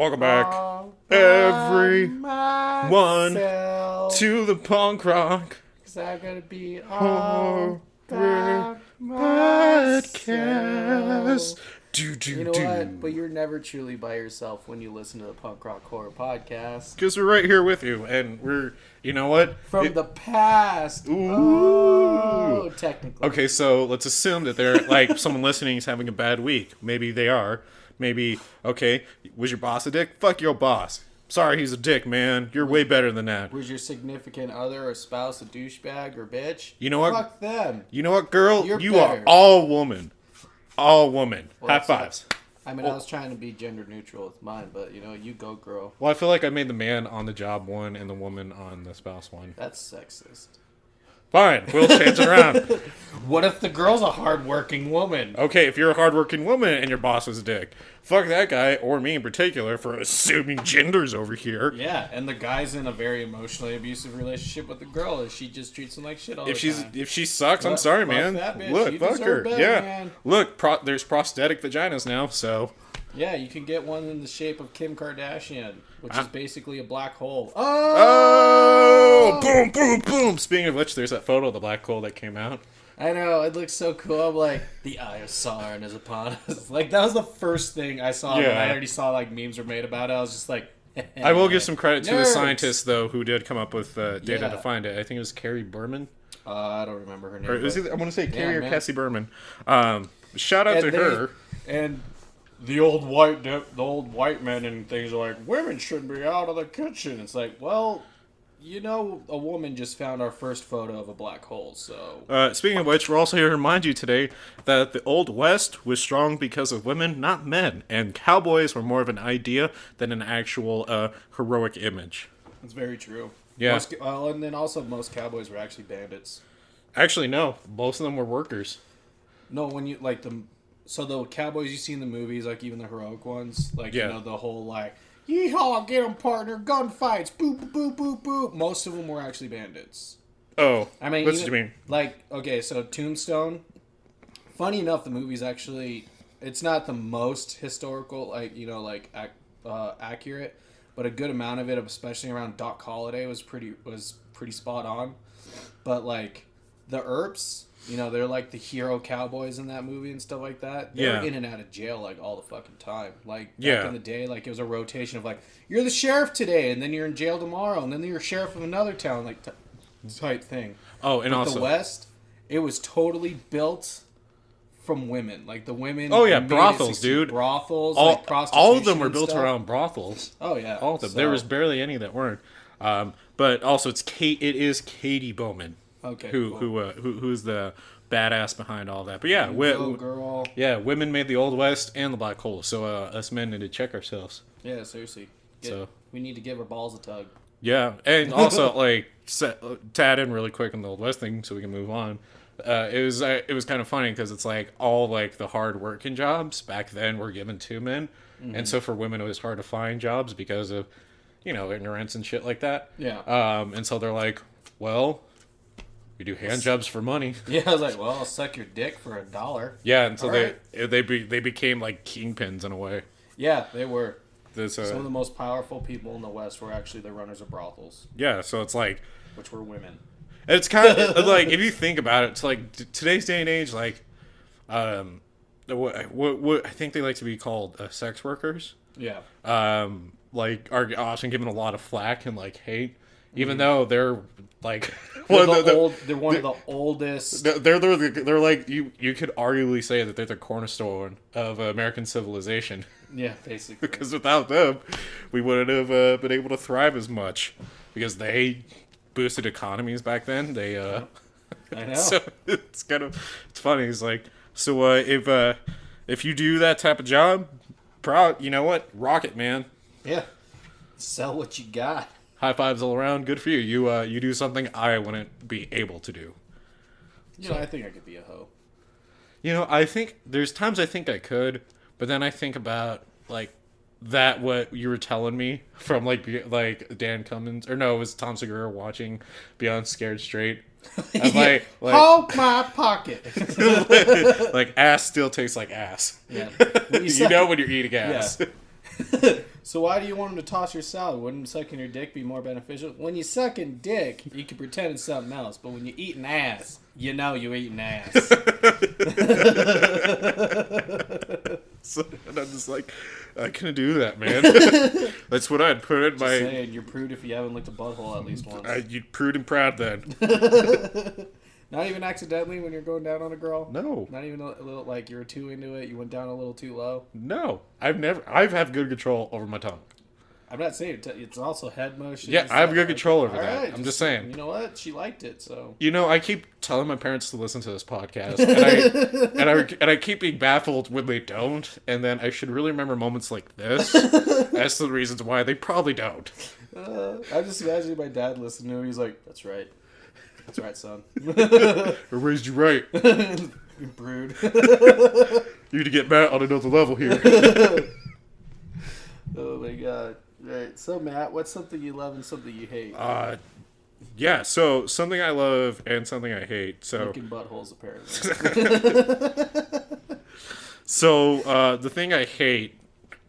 Welcome back, everyone, to the punk rock. Cause I'm gonna be all horror podcast. You know what? But you're never truly by yourself when you listen to the Punk Rock Horror Podcast. Because we're right here with you, and we're, you know what? From the past. Ooh. Oh, technically. Okay, so let's assume that they're, like, someone listening is having a bad week. Maybe they are. Maybe, okay, was your boss a dick? Fuck your boss. Sorry, he's a dick, man. You're way better than that. Was your significant other or spouse a douchebag or bitch? You know what? Fuck them. You know what, girl? You're you better. are all woman. All woman. Well, High fives. I mean, I was trying to be gender neutral with mine, but, you know, you go, girl. Well, I feel like I made the man on the job one and the woman on the spouse one. That's sexist. Fine, we'll change it around. What if the girl's a hardworking woman? Okay, if you're a hardworking woman and your boss is a dick, fuck that guy, or me in particular, for assuming genders over here. Yeah, and the guy's in a very emotionally abusive relationship with the girl, and she just treats him like shit all the time. If she sucks, I'm sorry, man. That bitch. Look, You fuck her. better, Yeah. man. Look, there's prosthetic vaginas now, so. Yeah, you can get one in the shape of Kim Kardashian, which is basically a black hole. Oh! Boom, boom, boom! Speaking of which, there's that photo of the black hole that came out. I know, it looks so cool. I'm like, the eye of Sauron is upon us. Like, that was the first thing I saw when I already saw, like, memes were made about it. I was just like, I will give some credit to the Nerds. scientists, though, who did come up with data to find it. I think it was Carrie Berman. I don't remember her name. Or it was either, I want to say Carrie or man. Cassie Berman. Shout out to her. And the old white men and things are like, women shouldn't be out of the kitchen. It's like, well, you know, a woman just found our first photo of a black hole, so. Speaking of which, we're also here to remind you today that the Old West was strong because of women, not men. And cowboys were more of an idea than an actual heroic image. That's very true. Yeah. And then also most cowboys were actually bandits. Actually, no. Most of them were workers. No, when you, like, so the cowboys you see in the movies, like even the heroic ones, like, you know, the whole, like, yeehaw, get 'em, partner, gunfights, boop, boop, boop, boop. Most of them were actually bandits. Oh, I mean, what do you mean? Like, okay, so Tombstone, funny enough, the movie's actually, it's not the most historical, like, you know, like, accurate, but a good amount of it, especially around Doc Holliday, was pretty spot on. But, like, the Earps, you know, they're like the hero cowboys in that movie and stuff like that. They were in and out of jail like all the fucking time. Like back in the day, like it was a rotation of like, you're the sheriff today, and then you're in jail tomorrow, and then you're sheriff of another town, like type thing. Oh, and but also the West, it was totally built from women. Like the women. Oh yeah, brothels, dude. Brothels, like prostitution. All of them were built around brothels. Oh yeah, all of them. So, there was barely any that weren't. But also, it is Katie Bowman. Okay. Who's the badass behind all that? But yeah, girl. Yeah, women made the Old West and the black hole. So us men need to check ourselves. Yeah, seriously. We need to give our balls a tug. Yeah, and also like tad in really quick on the Old West thing, so we can move on. It was kind of funny because it's like all like the hard working jobs back then were given to men, and so for women it was hard to find jobs because of, you know, ignorance and shit like that. Yeah. And so they're like, well, we do hand jobs for money. Yeah, I was like, well, I'll suck your dick for $1. Yeah, and so they became like kingpins in a way. Yeah, they were. Some of the most powerful people in the West were actually the runners of brothels. Yeah, so it's like, which were women. It's kind of like, if you think about it, it's like today's day and age, like, what I think they like to be called sex workers. Yeah. Like are often given a lot of flack and like hate. Even though they're like they're one of the oldest. They're like you could arguably say that they're the cornerstone of American civilization. Yeah, basically. Because without them, we wouldn't have been able to thrive as much. Because they boosted economies back then. They I know. So it's funny. It's like, so if you do that type of job, you know what? Rock it, man. Yeah. Sell what you got. High fives all around. Good for you. You do something I wouldn't be able to do. You know, I think I could be a hoe. You know, I think there's times I think I could, but then I think about like that what you were telling me from like Dan Cummins, or no, it was Tom Segura watching Beyond Scared Straight. Like hold my pocket. Like ass still tastes like ass. Yeah. You know when you're eating ass. Yeah. So why do you want him to toss your salad? Wouldn't sucking your dick be more beneficial? When you suck in dick, you can pretend it's something else. But when you eat an ass, you know you eating ass. So, and I'm just like, I couldn't do that, man. That's what I'd put in Just my... saying, you're prude if you haven't licked a butthole at least once. You prude and proud then. Not even accidentally when you're going down on a girl? No. Not even a little, like, you were too into it, you went down a little too low? No. I've had good control over my tongue. I'm not saying it's also head motion. Yeah, I have good control over that. Right, I'm just saying. You know what? She liked it, so. You know, I keep telling my parents to listen to this podcast, and I keep being baffled when they don't. And then I should really remember moments like this as the reasons why they probably don't. I'm just imagining my dad listening to it. He's like, "That's right, that's right, son. I raised you right. You brood. You need to get Matt on another level here." Oh my god. Right. So Matt, what's something you love and something you hate? Yeah. So something I love and something I hate. So Licking buttholes, apparently. So the thing I hate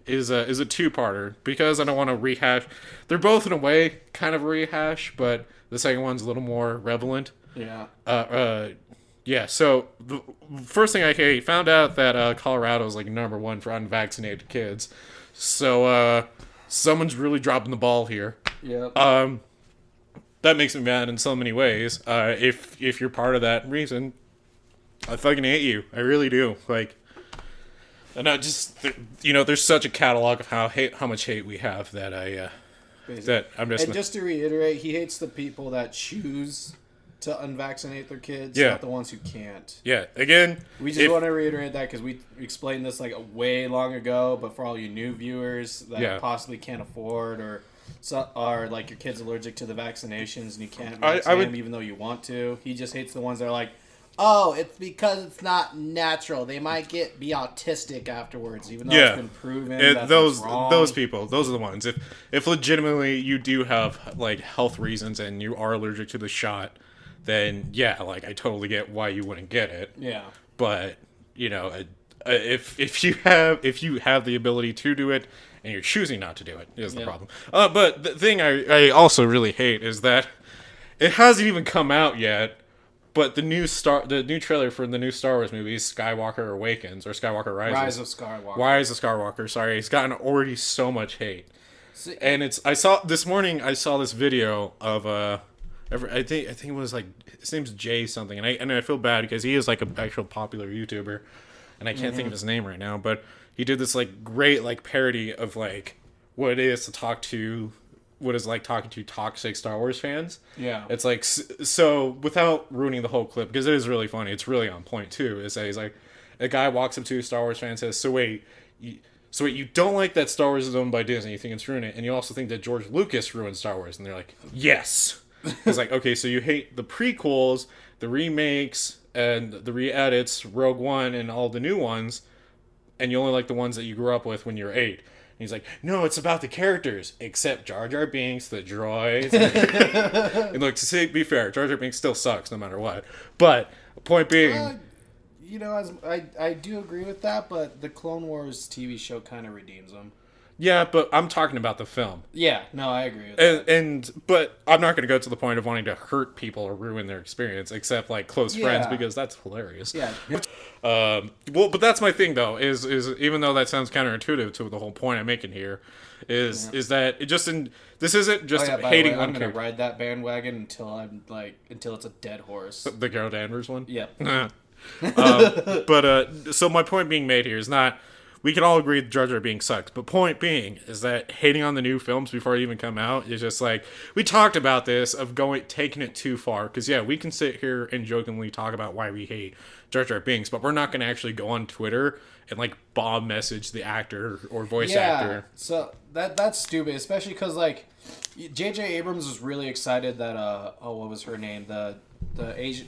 is a two-parter because I don't want to rehash. They're both in a way kind of a rehash, but the second one's a little more relevant. Yeah. Yeah. So the first thing I hate, found out that Colorado is like #1 for unvaccinated kids. So someone's really dropping the ball here. Yeah. That makes me mad in so many ways. If you're part of that reason, I fucking hate you. I really do. Like, and I just, there's such a catalog of how much hate we have that I'm just. And just to reiterate, he hates the people that choose to unvaccinate their kids, Yeah. not the ones who can't. Yeah. Again, We just want to reiterate that because we explained this like way long ago, but for all you new viewers that possibly can't afford or like your kid's allergic to the vaccinations and you can't vaccinate them even though you want to, he just hates the ones that are like, oh, it's because it's not natural. They might be autistic afterwards, even though it's been proven that that's wrong. Those people, those are the ones. If legitimately you do have like health reasons and you are allergic to the shot, then yeah, like I totally get why you wouldn't get it. Yeah. But if you have the ability to do it and you're choosing not to do it, is the problem. But the thing I also really hate is that it hasn't even come out yet. But the new trailer for the new Star Wars movie, Skywalker Awakens or Skywalker Rises. Rise of Skywalker. Sorry, it's gotten already so much hate. And this morning I saw this video of I think it was like his name's Jay something, and I feel bad because he is like an actual popular YouTuber, and I can't think of his name right now, but he did this like great like parody of like what it is to talk to. What is like talking to toxic Star Wars fans. Yeah. It's like, so without ruining the whole clip, because it is really funny, it's really on point too, is that he's like, a guy walks up to a Star Wars fan and says, so wait, you don't like that Star Wars is owned by Disney, you think it's ruined it, and you also think that George Lucas ruined Star Wars, and they're like, yes. It's like, okay, so you hate the prequels, the remakes, and the re-edits, Rogue One, and all the new ones, and you only like the ones that you grew up with when you were 8. He's like, no, it's about the characters, except Jar Jar Binks, the droids. And look, to be fair, Jar Jar Binks still sucks no matter what. But, point being... I do agree with that, but the Clone Wars TV show kind of redeems them. Yeah, but I'm talking about the film. Yeah, no, I agree with that. But I'm not going to go to the point of wanting to hurt people or ruin their experience, except like close friends, because that's hilarious. Yeah. Well, but that's my thing though. Is even though that sounds counterintuitive to the whole point I'm making here, is that it just this isn't just hating one. I'm going to ride that bandwagon until it's a dead horse. The Carol Danvers one. Yeah. So my point being made here is not. We can all agree that Jar Jar Binks sucks, but point being is that hating on the new films before they even come out is just like, we talked about this of taking it too far, because yeah, we can sit here and jokingly talk about why we hate Jar Jar Binks, but we're not going to actually go on Twitter and like bomb message the actor or voice actor. So that's stupid, especially because like J.J. Abrams was really excited that what was her name, the Asian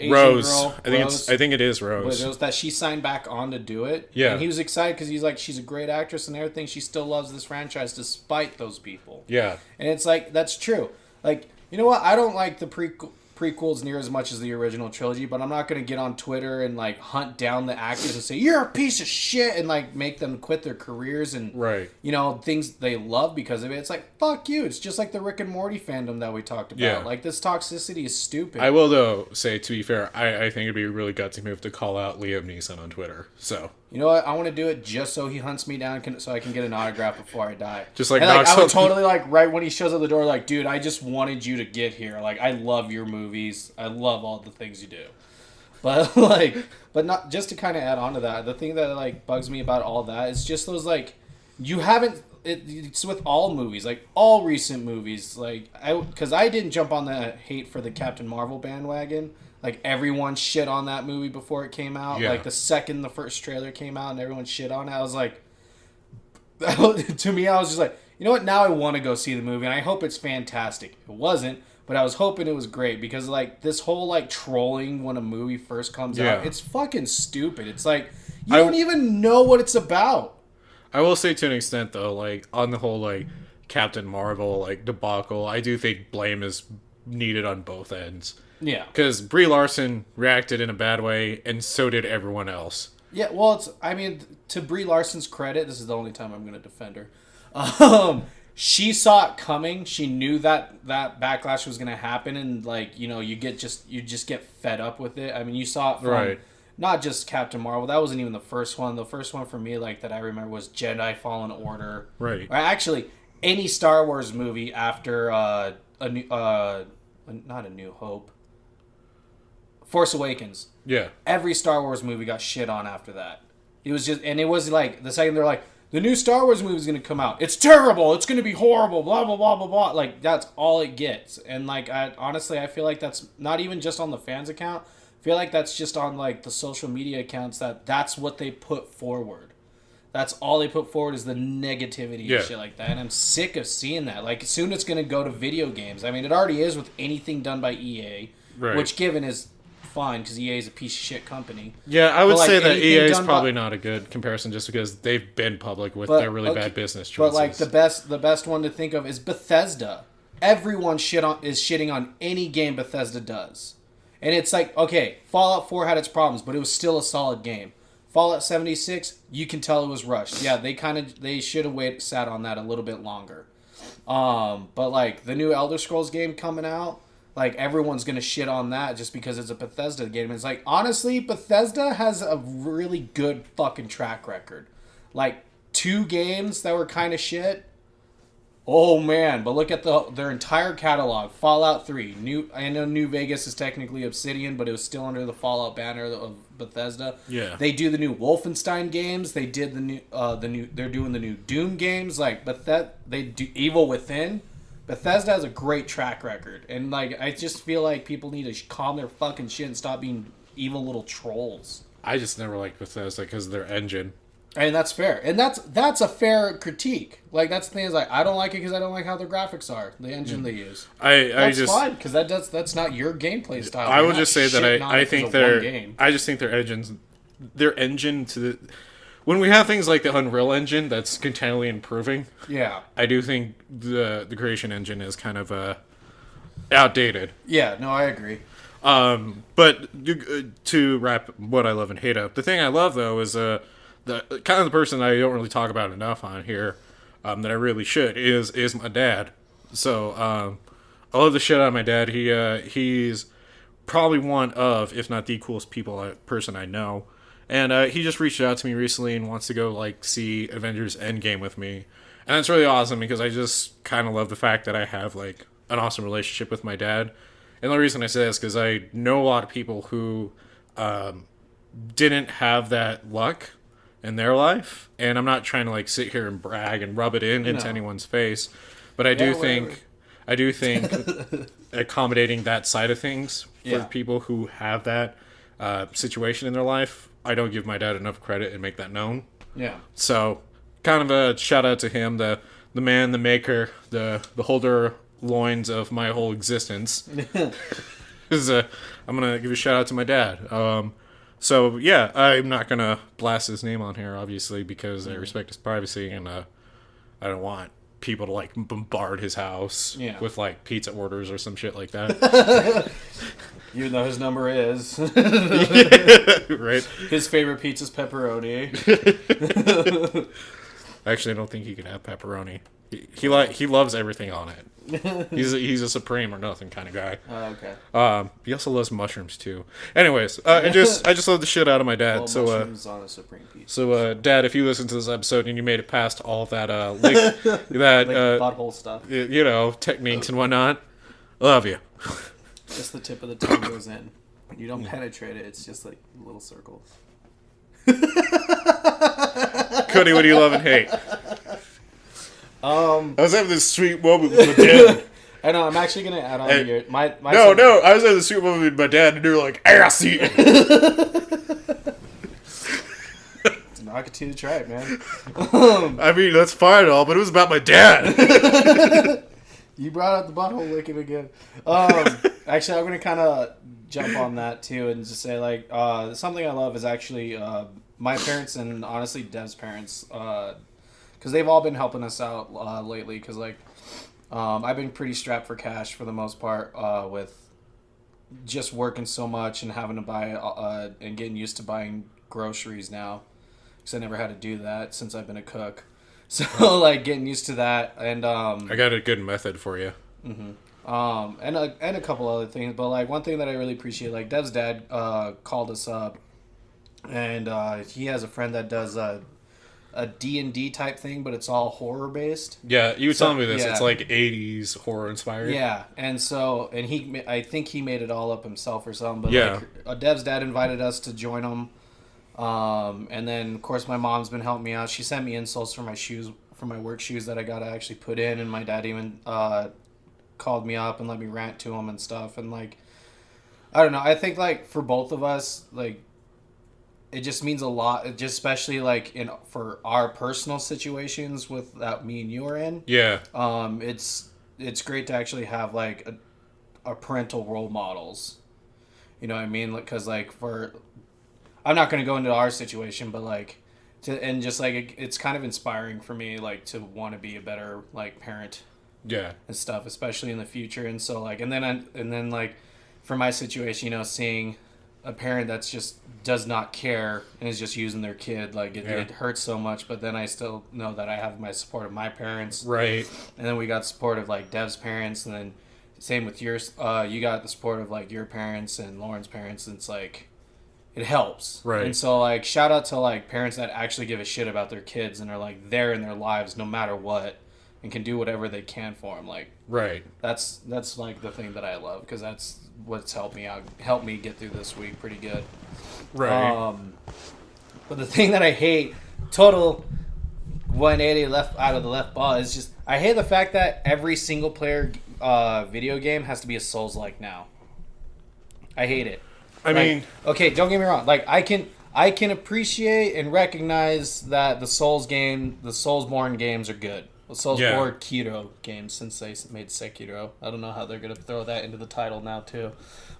Rose. Girl, I think it is Rose. It was that she signed back on to do it. Yeah. And he was excited because he's like, she's a great actress and everything. She still loves this franchise despite those people. Yeah. And it's like, that's true. Like, you know what? I don't like the prequels prequels near as much as the original trilogy, but I'm not gonna get on Twitter and like hunt down the actors and say you're a piece of shit and like make them quit their careers and things they love because of it. It's like fuck you. It's just like the Rick and Morty fandom that we talked about. Yeah. Like this toxicity is stupid. I will though say, to be fair, I think it'd be a really gutsy move to call out Liam Neeson on Twitter. So you know what? I want to do it just so he hunts me down, so I can get an autograph before I die. Just like, and, like I would totally like right when he shows up the door, like, dude, I just wanted you to get here. Like, I love your movies. I love all the things you do. But but not just to kind of add on to that. The thing that like bugs me about all that is just those like you haven't. It's with all movies, like all recent movies, like because I didn't jump on the hate for the Captain Marvel bandwagon. Like, everyone shit on that movie before it came out. Yeah. Like, the second the first trailer came out and everyone shit on it, I was like... to me, I was just like, you know what? Now I want to go see the movie, and I hope it's fantastic. It wasn't, but I was hoping it was great, because, like, this whole, like, trolling when a movie first comes out, it's fucking stupid. It's like, you don't even know what it's about. I will say, to an extent, though, like, on the whole, like, Captain Marvel, like, debacle, I do think blame is needed on both ends. Yeah. Because Brie Larson reacted in a bad way, and so did everyone else. Yeah, well, to Brie Larson's credit, this is the only time I'm going to defend her. She saw it coming. She knew that backlash was going to happen, and, like, you know, you just get fed up with it. I mean, you saw it from not just Captain Marvel. That wasn't even the first one. The first one for me, like, that I remember was Jedi Fallen Order. Right. Or actually, any Star Wars movie after not A New Hope. Force Awakens. Yeah. Every Star Wars movie got shit on after that. It was like, the second they're like, the new Star Wars movie is going to come out. It's terrible. It's going to be horrible. Blah, blah, blah, blah, blah. Like, that's all it gets. And, like, honestly, I feel like that's not even just on the fans' account. I feel like that's just on, like, the social media accounts that's what they put forward. That's all they put forward is the negativity and shit like that. And I'm sick of seeing that. Like, soon it's going to go to video games. I mean, it already is with anything done by EA. Right. Which, given, is fine, because EA is a piece of shit company. Yeah, I would say that EA is probably not a good comparison, just because they've been public with their really bad business choices. But, like, the best one to think of is Bethesda. Everyone is shitting on any game Bethesda does. And it's like, okay, Fallout 4 had its problems, but it was still a solid game. Fallout 76, you can tell it was rushed. Yeah, they should have sat on that a little bit longer. But, like, the new Elder Scrolls game coming out, like, everyone's going to shit on that just because it's a Bethesda game. And it's like, honestly, Bethesda has a really good fucking track record. Like, 2 games that were kind of shit. Oh, man. But look at their entire catalog. Fallout 3. I know New Vegas is technically Obsidian, but it was still under the Fallout banner of Bethesda. Yeah. They do the new Wolfenstein games. They did they're doing the new Doom games. Like, they do Evil Within. Bethesda has a great track record, and like I just feel like people need to calm their fucking shit and stop being evil little trolls. I just never liked Bethesda because of their engine. And that's fair, and that's a fair critique. Like that's the thing is like I don't like it because I don't like how their graphics are, the engine they use. That's fine because that's not your gameplay style. I would just say that I think I just think their engine to the. When we have things like the Unreal Engine that's continually improving, I do think the creation engine is kind of outdated. Yeah, no, I agree. But to wrap what I love and hate up, the thing I love though is the kind of the person I don't really talk about enough on here that I really should is my dad. So I love the shit out of my dad. He's probably one of, if not the coolest person I know. And he just reached out to me recently and wants to go like see Avengers Endgame with me. And that's really awesome because I just kind of love the fact that I have like an awesome relationship with my dad. And the reason I say this is because I know a lot of people who didn't have that luck in their life. And I'm not trying to like sit here and brag and rub it into anyone's face. But I do think accommodating that side of things for people who have that situation in their life, I don't give my dad enough credit and make that known. Yeah. So, kind of a shout out to him, the man, the maker, the holder loins of my whole existence. I'm gonna give a shout out to my dad. So yeah, I'm not gonna blast his name on here, obviously, because I respect his privacy and I don't want people to like bombard his house with like pizza orders or some shit like that. Even though his number is right. His favorite pizza's pepperoni. Actually, I don't think he can have pepperoni. He loves everything on it. He's a supreme or nothing kind of guy. Oh, okay. He also loves mushrooms too. Anyways, I just love the shit out of my dad. Well, so mushrooms on a supreme pizza. So Dad, if you listen to this episode and you made it past all of that that butthole stuff, techniques and whatnot, I love you. Just the tip of the tongue goes in. You don't penetrate it. It's just like little circles. Cody, what do you love and hate? I was having this sweet moment with my dad. I know. I'm actually gonna add on to your my. No. I was having this sweet moment with my dad, and you were like, "Ass eating." I could to try it, man. I mean, that's fine and all, but it was about my dad. You brought up the butthole licking again. Actually, I'm gonna kind of jump on that too, and just say like something I love is actually my parents and honestly Dev's parents. Because they've all been helping us out lately. Because like, I've been pretty strapped for cash for the most part with just working so much and having to buy and getting used to buying groceries now. Because I never had to do that since I've been a cook. So like getting used to that and I got a good method for you. Mm-hmm. And a couple other things. But like one thing that I really appreciate, like Dev's dad called us up, and he has a friend that does a D&D type thing, but it's all horror based. Yeah, you were telling me this. Yeah. It's like 80s horror inspired. Yeah, and I think he made it all up himself or something. But yeah, like, Dev's dad invited us to join him, and then of course my mom's been helping me out. She sent me insoles for my shoes, for my work shoes that I gotta actually put in, and my dad even called me up and let me rant to him and stuff. And like, I don't know. I think like for both of us, like, it just means a lot, just especially like for our personal situations with that me and you are in. Yeah. It's great to actually have like a parental role models. You know what I mean? Because like I'm not going to go into our situation, but like it's kind of inspiring for me, like to want to be a better like parent. Yeah. And stuff, especially in the future. And so like, and then like for my situation, seeing a parent that's just does not care and is just using their kid, like it hurts so much. But then I still know that I have my support of my parents, right? And then we got support of like Dev's parents, and then same with yours. You got the support of like your parents and Lauren's parents, and it's like it helps, right? And so like shout out to like parents that actually give a shit about their kids and are like there in their lives no matter what, and can do whatever they can for them. Like, right. That's like the thing that I love, because that's what's helped me get through this week pretty good. Right. But the thing that I hate, total 180 left out of the left ball, is just I hate the fact that every single player video game has to be a Souls-like now. I hate it. I mean, okay, don't get me wrong. Like I can appreciate and recognize that the Soulsborne games are good. Soulsborne Kiro games, since they made Sekiro. I don't know how they're gonna throw that into the title now too,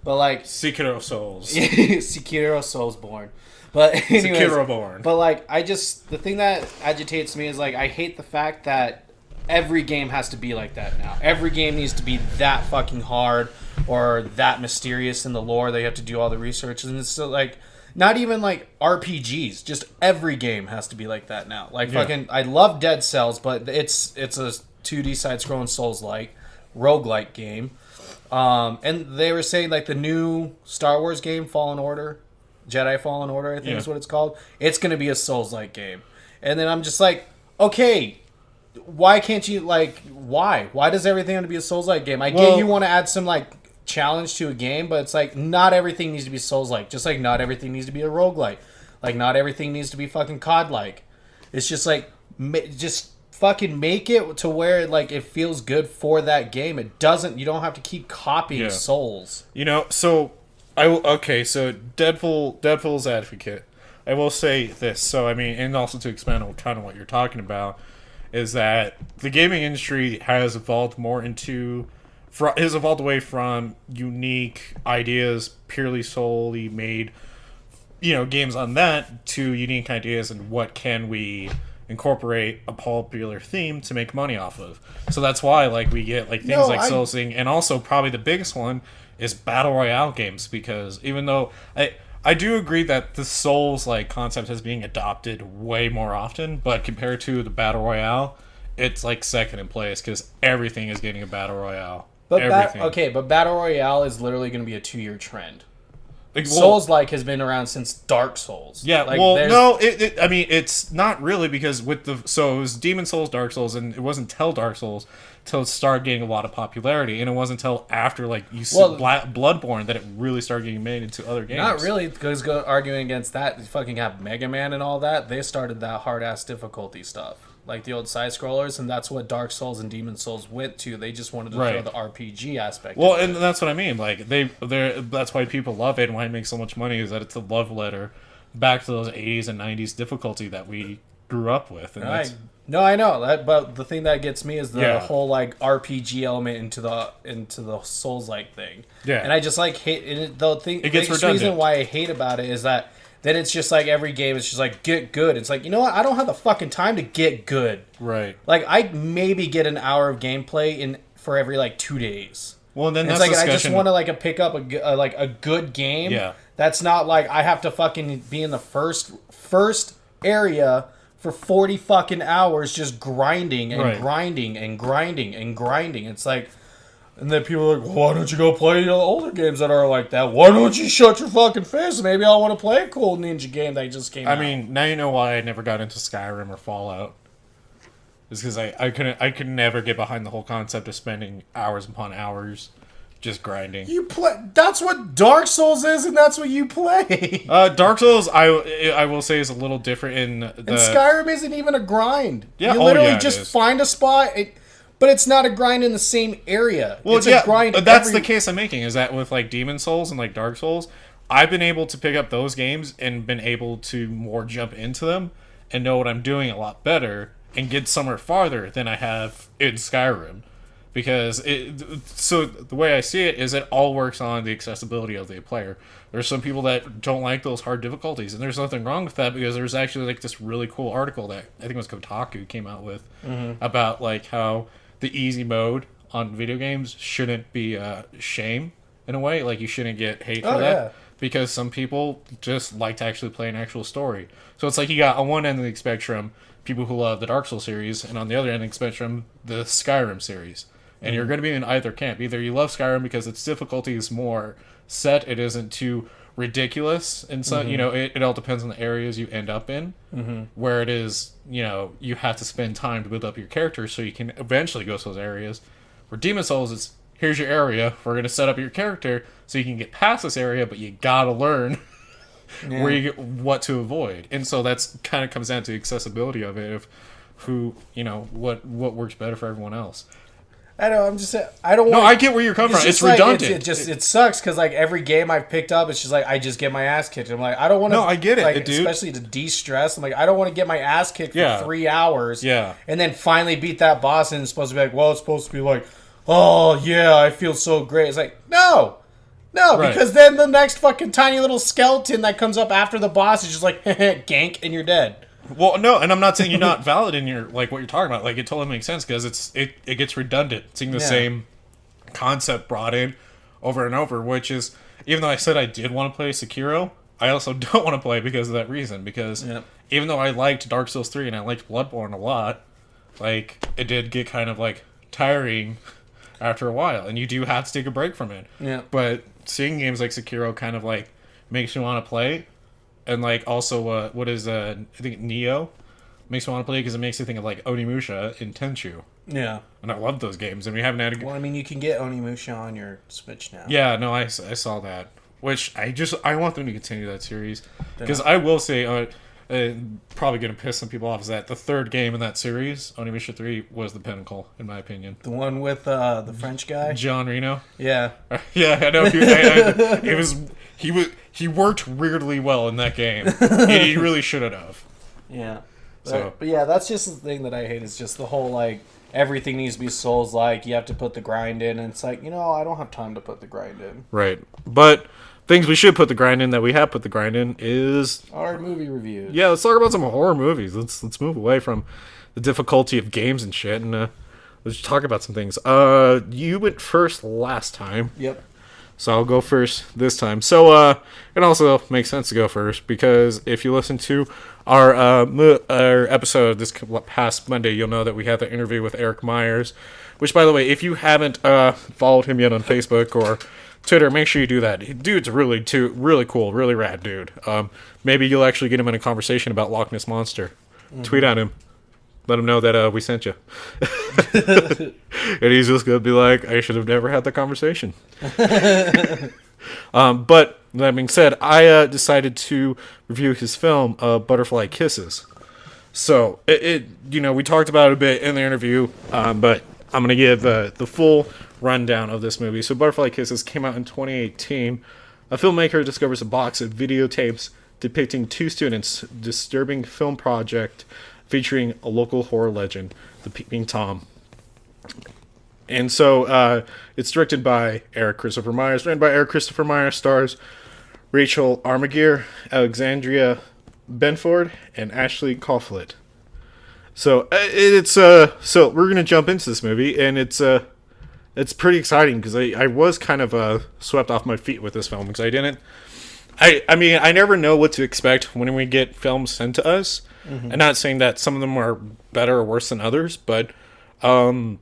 but like Sekiro Souls, Sekiro Soulsborne. But anyways, Sekiro Born. But like, the thing that agitates me is like I hate the fact that every game has to be like that now. Every game needs to be that fucking hard or that mysterious in the lore. They have to do all the research, and it's still like. Not even like RPGs, just every game has to be like that now. Like fucking, I love Dead Cells, but it's a 2D side-scrolling Souls-like, roguelike game. And they were saying like the new Star Wars game, Jedi Fallen Order, I think is what it's called. It's going to be a Souls-like game. And then I'm just like, okay, why can't you, like, why? Why does everything have to be a Souls-like game? I get you want to add some, like, challenge to a game, but it's like not everything needs to be Souls-like, just like not everything needs to be a roguelike, like not everything needs to be fucking COD-like. It's just like just fucking make it to where like it feels good for that game. You don't have to keep copying Souls. So Deadpool's advocate, I will say this. So I mean, and also to expand on kind of what you're talking about, is that the gaming industry has evolved away from unique ideas, purely solely made, games on that, to unique ideas and what can we incorporate a popular theme to make money off of. So that's why like we get like things like Soulsing, and also probably the biggest one is battle royale games, because even though I do agree that the Souls like concept is being adopted way more often, but compared to the battle royale, it's like second in place because everything is getting a battle royale. But but battle royale is literally going to be a 2-year trend. Like, Souls-like has been around since Dark Souls. Yeah, like, no, I mean, it's not really, because with so it was Demon Souls, Dark Souls, and it wasn't till Dark Souls till it started getting a lot of popularity, and it wasn't until after like Bloodborne that it really started getting made into other games. Not really, because arguing against that, you fucking have Mega Man and all that. They started that hard ass difficulty stuff, like the old side scrollers, and that's what Dark Souls and Demon Souls went to. They just wanted to throw the RPG aspect. Well, and that's what I mean. Like that's why people love it, and why it makes so much money, is that it's a love letter back to those 80s and 90s difficulty that we grew up with. And I know that, but the thing that gets me is the whole like RPG element into the Souls-like thing. Yeah, and I just like hate it. The biggest reason why I hate about it is that then it's just like every game is just like get good. It's like, you know what? I don't have the fucking time to get good. Right. Like I maybe get an hour of gameplay for every like 2 days. Well, and then it's like I just want to like pick up a good game. Yeah. That's not like I have to fucking be in the first area for 40 fucking hours just grinding and grinding and grinding and grinding. It's like, and then people are like, well, why don't you go play older games that are like that? Why don't you shut your fucking face? Maybe I want to play a cool ninja game that just came out. I mean, now you know why I never got into Skyrim or Fallout. It's because I could never get behind the whole concept of spending hours upon hours just grinding. That's what Dark Souls is, and that's what you play. Dark Souls, I will say, is a little different and Skyrim isn't even a grind. Yeah, you literally just find a spot, but it's not a grind in the same area. Well, it's a grind. That's the case I'm making. Is that with like Demon Souls and like Dark Souls, I've been able to pick up those games and been able to more jump into them and know what I'm doing a lot better and get somewhere farther than I have in Skyrim. Because so the way I see it is it all works on the accessibility of the player. There's some people that don't like those hard difficulties, and there's nothing wrong with that, because there's actually like this really cool article that I think it was Kotaku came out with about like how the easy mode on video games shouldn't be shame in a way. Like you shouldn't get hate for that, because some people just like to actually play an actual story. So it's like you got on one end of the spectrum people who love the Dark Souls series, and on the other end of the spectrum the Skyrim series. And you're going to be in either camp. Either you love Skyrim because its difficulty is more set, it isn't too ridiculous, and so it all depends on the areas you end up in. Where it is, you have to spend time to build up your character so you can eventually go to those areas. For Demon Souls, it's here's your area. We're going to set up your character so you can get past this area, but you got to learn where you get what to avoid. And so that's kind of comes down to the accessibility of it, of who what works better for everyone else. I know. I'm just saying. I don't. No, I get where you're coming from. It's like, redundant. It sucks because like every game I've picked up, it's just like I just get my ass kicked. I'm like, I don't want to. No, I get it, like, dude. Especially to de-stress. I'm like, I don't want to get my ass kicked for 3 hours. Yeah. And then finally beat that boss, and it's supposed to be like, well, it's supposed to be like, oh yeah, I feel so great. It's like, no, because then the next fucking tiny little skeleton that comes up after the boss is just like gank, and you're dead. Well, no, and I'm not saying you're not valid in your like what you're talking about. Like it totally makes sense because it gets redundant seeing the same concept brought in over and over. Which is, even though I said I did want to play Sekiro, I also don't want to play because of that reason. Because even though I liked Dark Souls 3 and I liked Bloodborne a lot, like it did get kind of like tiring after a while, and you do have to take a break from it. Yeah. But seeing games like Sekiro kind of like makes you want to play. And, like, also, what is, I think Neo makes me want to play because it makes you think of, like, Onimusha in Tenchu. Yeah. And I love those games, and we haven't had a... Well, I mean, you can get Onimusha on your Switch now. Yeah, no, I saw that. Which, I want them to continue that series. Because I will say, probably going to piss some people off, is that the third game in that series, Onimusha 3, was the pinnacle, in my opinion. The one with the French guy? John Reno? Yeah. Yeah, I know. He worked weirdly well in that game. He really should have. Yeah. But yeah, that's just the thing that I hate, is just the whole, like, everything needs to be Souls-like. You have to put the grind in, and it's like, I don't have time to put the grind in. Right. But things we should put the grind in that we have put the grind in is our movie reviews. Yeah, let's talk about some horror movies. Let's move away from the difficulty of games and shit, and let's talk about some things. You went first last time. Yep. So I'll go first this time. So it also makes sense to go first because if you listen to our episode this past Monday, you'll know that we had the interview with Eric Myers. Which, by the way, if you haven't followed him yet on Facebook or Twitter, make sure you do that. Dude's really cool, really rad dude. Maybe you'll actually get him in a conversation about Loch Ness Monster. Mm-hmm. Tweet at him. Let him know that we sent you. And he's just going to be like, I should have never had the conversation. But that being said, I decided to review his film, Butterfly Kisses. So, we talked about it a bit in the interview, but I'm going to give the full rundown of this movie. So, Butterfly Kisses came out in 2018. A filmmaker discovers a box of videotapes depicting two students' disturbing film project featuring a local horror legend, the Peeping Tom. And so it's directed by Eric Christopher Myers, written by Eric Christopher Myers, stars Rachel Armagear, Alexandria Benford, and Ashley Coughlin. So so we're gonna jump into this movie, and it's pretty exciting because I was kind of swept off my feet with this film because I mean I never know what to expect when we get films sent to us. Mm-hmm. I'm not saying that some of them are better or worse than others, but you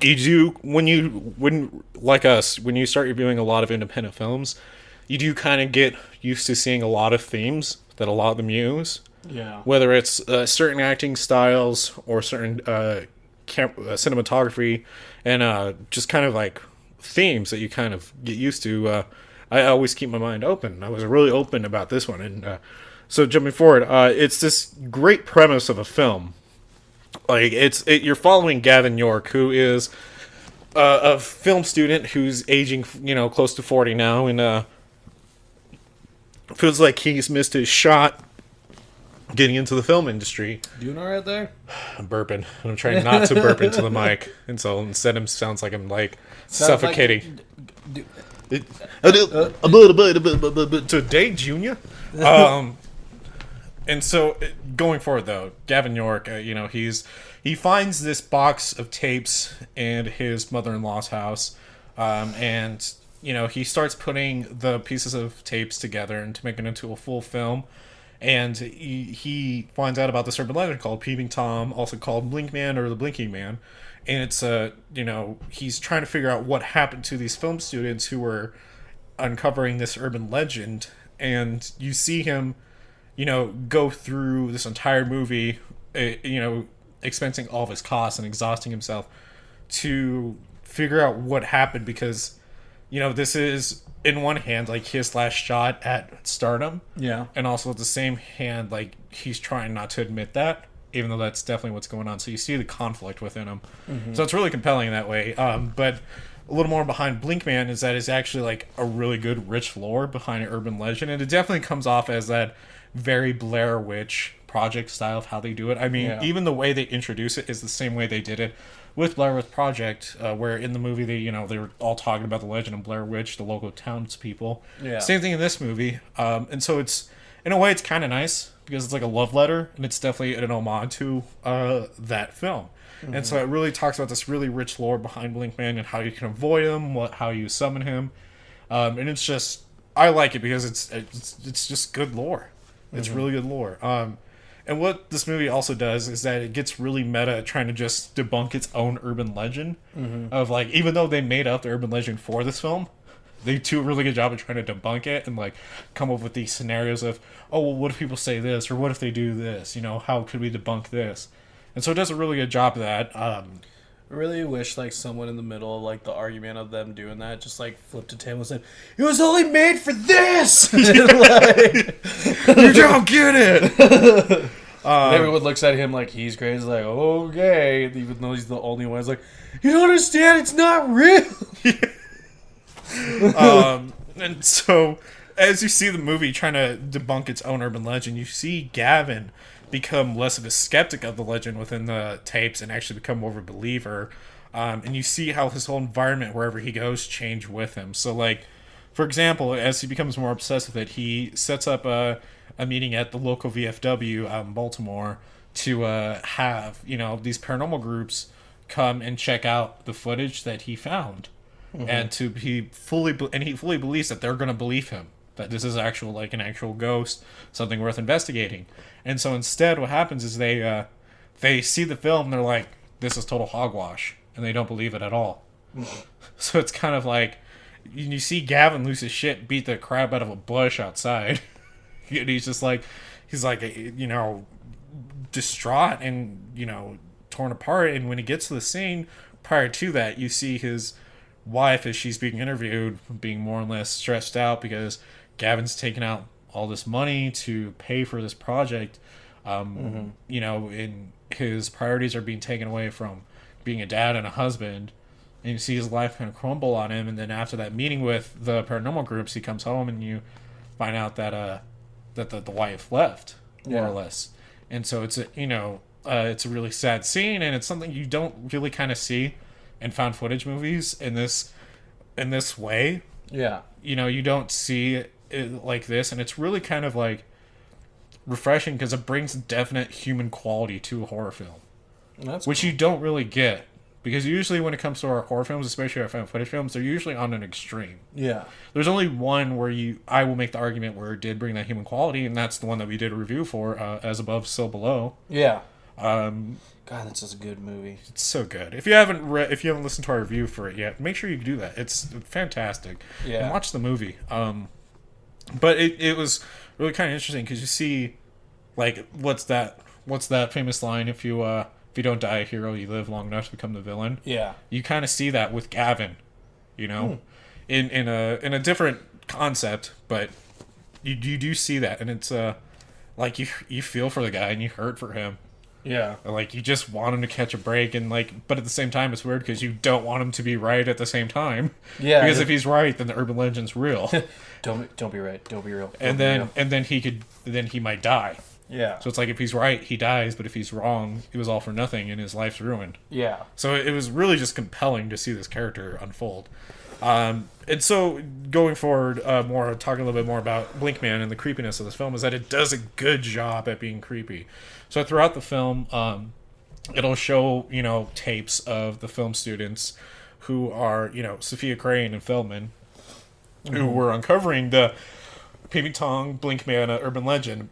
do when you start reviewing a lot of independent films, you do kind of get used to seeing a lot of themes that a lot of them use. Yeah. Whether it's certain acting styles or certain cinematography, and just kind of like themes that you kind of get used to. I always keep my mind open. I was really open about this one, and so jumping forward, it's this great premise of a film. Like you're following Gavin York, who is a film student who's aging, close to 40 now, and feels like he's missed his shot getting into the film industry. Doing all right there? I'm burping. I'm trying not to burp into the mic, and so instead it sounds like I'm suffocating. A little bit today, Junior. And so, going forward, though, Gavin York, he finds this box of tapes in his mother-in-law's house, and, he starts putting the pieces of tapes together and to make it into a full film, and he finds out about this urban legend called Peeping Tom, also called Blinkman or the Blinking Man, and it's, he's trying to figure out what happened to these film students who were uncovering this urban legend, and you see him go through this entire movie, expensing all of his costs and exhausting himself to figure out what happened because, this is, in one hand, like, his last shot at stardom. Yeah. And also at the same hand, like, he's trying not to admit that, even though that's definitely what's going on. So you see the conflict within him. Mm-hmm. So it's really compelling in that way. But a little more behind Blinkman is that it's actually, like, a really good, rich lore behind an urban legend. And it definitely comes off as that very Blair Witch Project style of how they do it. I mean, even the way they introduce it is the same way they did it with Blair Witch Project, where in the movie they were all talking about the legend of Blair Witch, the local townspeople. Yeah. Same thing in this movie. And so it's, in a way, it's kind of nice because it's like a love letter, and it's definitely an homage to that film. Mm-hmm. And so it really talks about this really rich lore behind Blinkman and how you can avoid him, how you summon him, and it's just, I like it because it's just good lore. It's really good lore. And what this movie also does is that it gets really meta trying to just debunk its own urban legend. Mm-hmm. Of, like, even though they made up the urban legend for this film, they do a really good job of trying to debunk it and, like, come up with these scenarios of, oh, well, what if people say this? Or what if they do this? How could we debunk this? And so it does a really good job of that. I really wish, like, someone in the middle of, like, the argument of them doing that just, like, flipped a table and said, it was only made for this! You don't get it! Everyone looks at him like he's crazy, like, okay, even though he's the only one. He's like, you don't understand, it's not real! And so, as you see the movie trying to debunk its own urban legend, you see Gavin become less of a skeptic of the legend within the tapes and actually become more of a believer. And you see how his whole environment, wherever he goes, change with him. So, like, for example, as he becomes more obsessed with it, he sets up a meeting at the local VFW out in Baltimore to have, these paranormal groups come and check out the footage that he found. And he fully believes that they're going to believe him, that this is an actual ghost, something worth investigating. And so instead what happens is they see the film and they're like, this is total hogwash, and they don't believe it at all. So it's kind of like you see Gavin lose his shit, beat the crap out of a bush outside. And he's distraught and torn apart. And when he gets to the scene prior to that, you see his wife, as she's being interviewed, being more or less stressed out because Gavin's taken out all this money to pay for this project. And his priorities are being taken away from being a dad and a husband, and you see his life kind of crumble on him. And then after that meeting with the paranormal groups, he comes home and you find out that the wife left, more or less. And so it's it's a really sad scene, and it's something you don't really kind of see in found footage movies in this way. Yeah. You don't see it like this, and it's really kind of like refreshing because it brings definite human quality to a horror film. Which you don't really get, because usually when it comes to our horror films, especially our found footage films, they're usually on an extreme. Yeah. There's only one where I will make the argument where it did bring that human quality, and that's the one that we did a review for, As Above, So Below. Yeah. God, that's just a good movie. It's so good. If you haven't listened to our review for it yet, make sure you do that. It's fantastic. Yeah. And watch the movie. But it was really kind of interesting because you see, like, what's that famous line? If you don't die a hero, you live long enough to become the villain. Yeah. You kind of see that with Gavin, in a different concept, but you do see that, and it's like you feel for the guy and you hurt for him. Yeah. Like, you just want him to catch a break, and but at the same time, it's weird because you don't want him to be right at the same time. Yeah. Because if he's right, then the urban legend's real. Don't be right. Don't be real. And then he might die. Yeah. So it's like, if he's right, he dies, but if he's wrong, it was all for nothing and his life's ruined. Yeah. So it was really just compelling to see this character unfold. And so going forward, talking a little bit more about Blinkman and the creepiness of this film, is that it does a good job at being creepy. So throughout the film, it'll show, tapes of the film students who are, Sophia Crane and Feldman, who were uncovering the Peeping Tom Blinkman urban legend.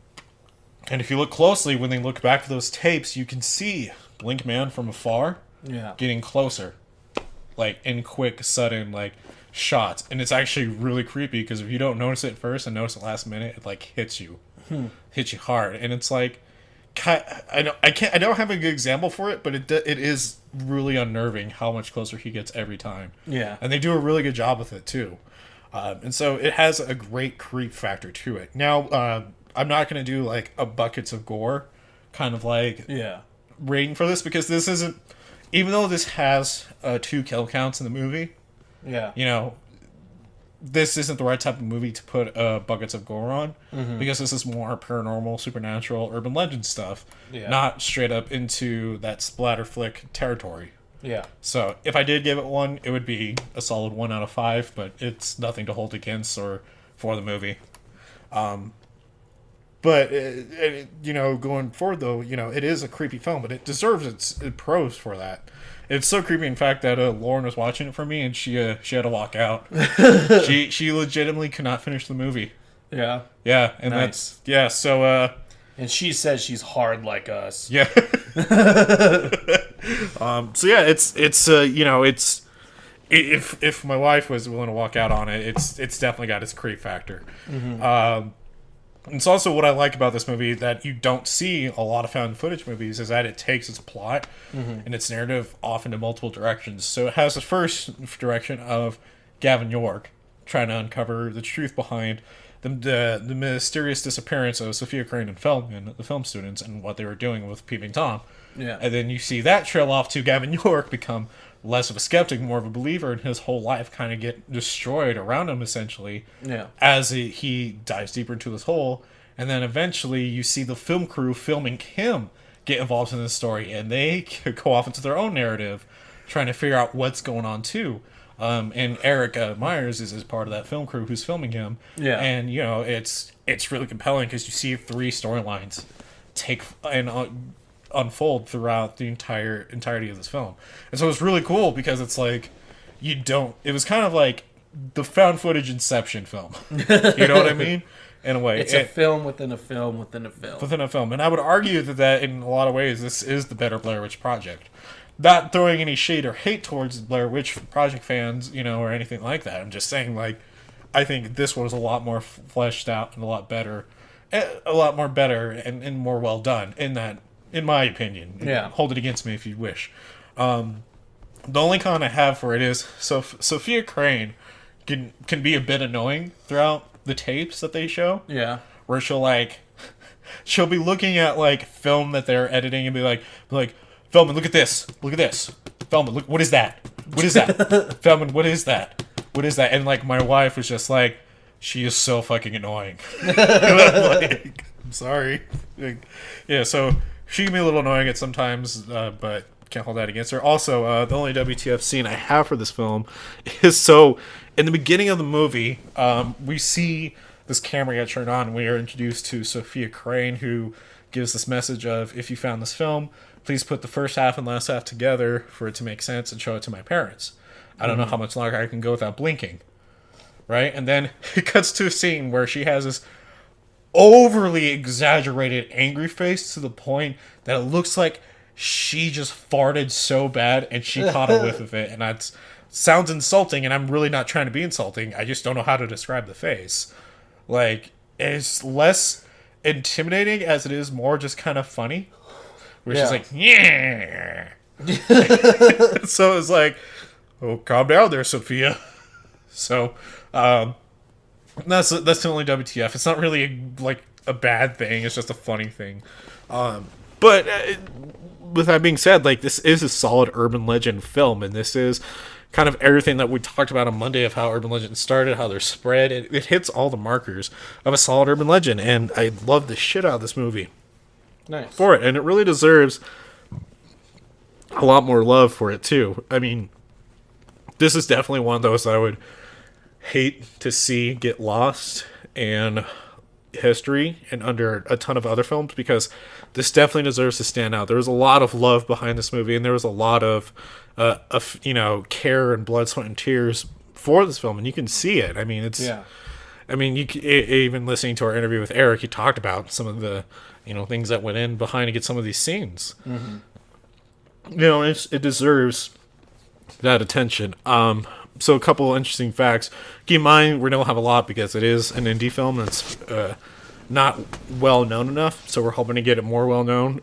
And if you look closely, when they look back at those tapes, you can see Blinkman from afar getting closer, like in quick, sudden, shots. And it's actually really creepy because if you don't notice it first and notice it last minute, it hits you hard. And it's like, I don't have a good example for it, but it is really unnerving how much closer he gets every time. Yeah. And they do a really good job with it too. And so it has a great creep factor to it. Now, I'm not going to do a buckets of gore kind of rating for this, because this isn't, even though this has 2 kill counts in the movie, this isn't the right type of movie to put buckets of gore on, because this is more paranormal, supernatural, urban legend stuff, not straight up into that splatter flick territory. Yeah. So if I did give it 1, it would be a solid 1 out of 5, but it's nothing to hold against or for the movie. But, going forward, though, it is a creepy film, but it deserves its pros for that. It's so creepy, in fact, that Lauren was watching it for me, and she had to walk out. She legitimately could not finish the movie. Yeah. Yeah, and nice. So... and she says she's hard like us. Yeah. So, yeah, it's if my wife was willing to walk out on it, it's definitely got its creep factor. It's also what I like about this movie that you don't see a lot of found footage movies, is that it takes its plot and its narrative off into multiple directions. So it has the first direction of Gavin York trying to uncover the truth behind the mysterious disappearance of Sophia Crane and Feldman, the film students, and what they were doing with Peeping Tom. Yeah. And then you see that trail off to Gavin York become less of a skeptic, more of a believer, and his whole life kind of get destroyed around him, essentially, as he dives deeper into this hole. And then eventually you see the film crew filming him get involved in the story, and they go off into their own narrative, trying to figure out what's going on too. And Eric Myers is part of that film crew who's filming him. Yeah. And, you know, it's really compelling because you see 3 storylines take and unfold throughout the entirety of this film. And so it's really cool because it's like, it was kind of like the found footage Inception film. You know what I mean? In a way. It's a film within a film within a film. Within a film. And I would argue that in a lot of ways, this is the better Blair Witch Project. Not throwing any shade or hate towards Blair Witch Project fans, you know, or anything like that. I'm just saying, like, I think this was a lot more fleshed out and a lot more better and more well done in my opinion. Yeah. Hold it against me if you wish. The only con I have for it is, Sophia Crane can be a bit annoying throughout the tapes that they show. Yeah. Where she'll be looking at, like, film that they're editing and be like, Feldman, look at this. Feldman, look, what is that? Feldman, what is that? And, like, my wife was just like, she is so fucking annoying. Like, I'm sorry. Like, yeah, so she can be a little annoying at sometimes, but can't hold that against her. Also, the only WTF scene I have for this film is in the beginning of the movie, we see this camera get turned on, and we are introduced to Sophia Crane, who gives this message of, if you found this film, please put the first half and last half together for it to make sense and show it to my parents. I don't know how much longer I can go without blinking. Right? And then it cuts to a scene where she has this overly exaggerated angry face to the point that it looks like she just farted so bad and she caught a whiff of it. And that sounds insulting, and I'm really not trying to be insulting. I just don't know how to describe the face. Like, it's less intimidating as it is more just kind of funny. Where she's like, yeah. So it's like, oh, calm down there, Sophia. So, that's the only WTF. It's not really like a bad thing. It's just a funny thing. But with that being said, like, this is a solid urban legend film, and this is kind of everything that we talked about on Monday of how urban legends started, how they're spread. It hits all the markers of a solid urban legend, and I love the shit out of this movie. Nice. For it, and it really deserves a lot more love for it too. I mean, this is definitely one of those that I would hate to see get lost in history and under a ton of other films, because this definitely deserves to stand out. There was a lot of love behind this movie, and there was a lot of care and blood, sweat, and tears for this film, and you can see it. I mean, it's. Yeah. I mean, even listening to our interview with Eric, he talked about some of the things that went in behind to get some of these scenes. Mm-hmm. It deserves that attention. So a couple interesting facts. Keep in mind, we don't have a lot because it is an indie film and it's not well known enough. So we're hoping to get it more well known.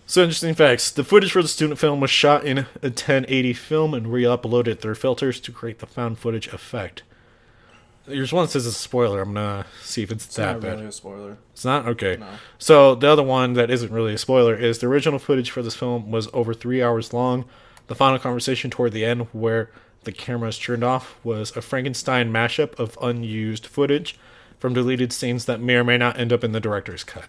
So interesting facts. The footage for the student film was shot in a 1080 film and re-uploaded through filters to create the found footage effect. There's one that says it's a spoiler. I'm going to see if it's that bad. It's not really a spoiler. It's not? Okay. No. So the other one that isn't really a spoiler is the original footage for this film was over 3 hours long. The final conversation toward the end where the camera is turned off was a Frankenstein mashup of unused footage from deleted scenes that may or may not end up in the director's cut.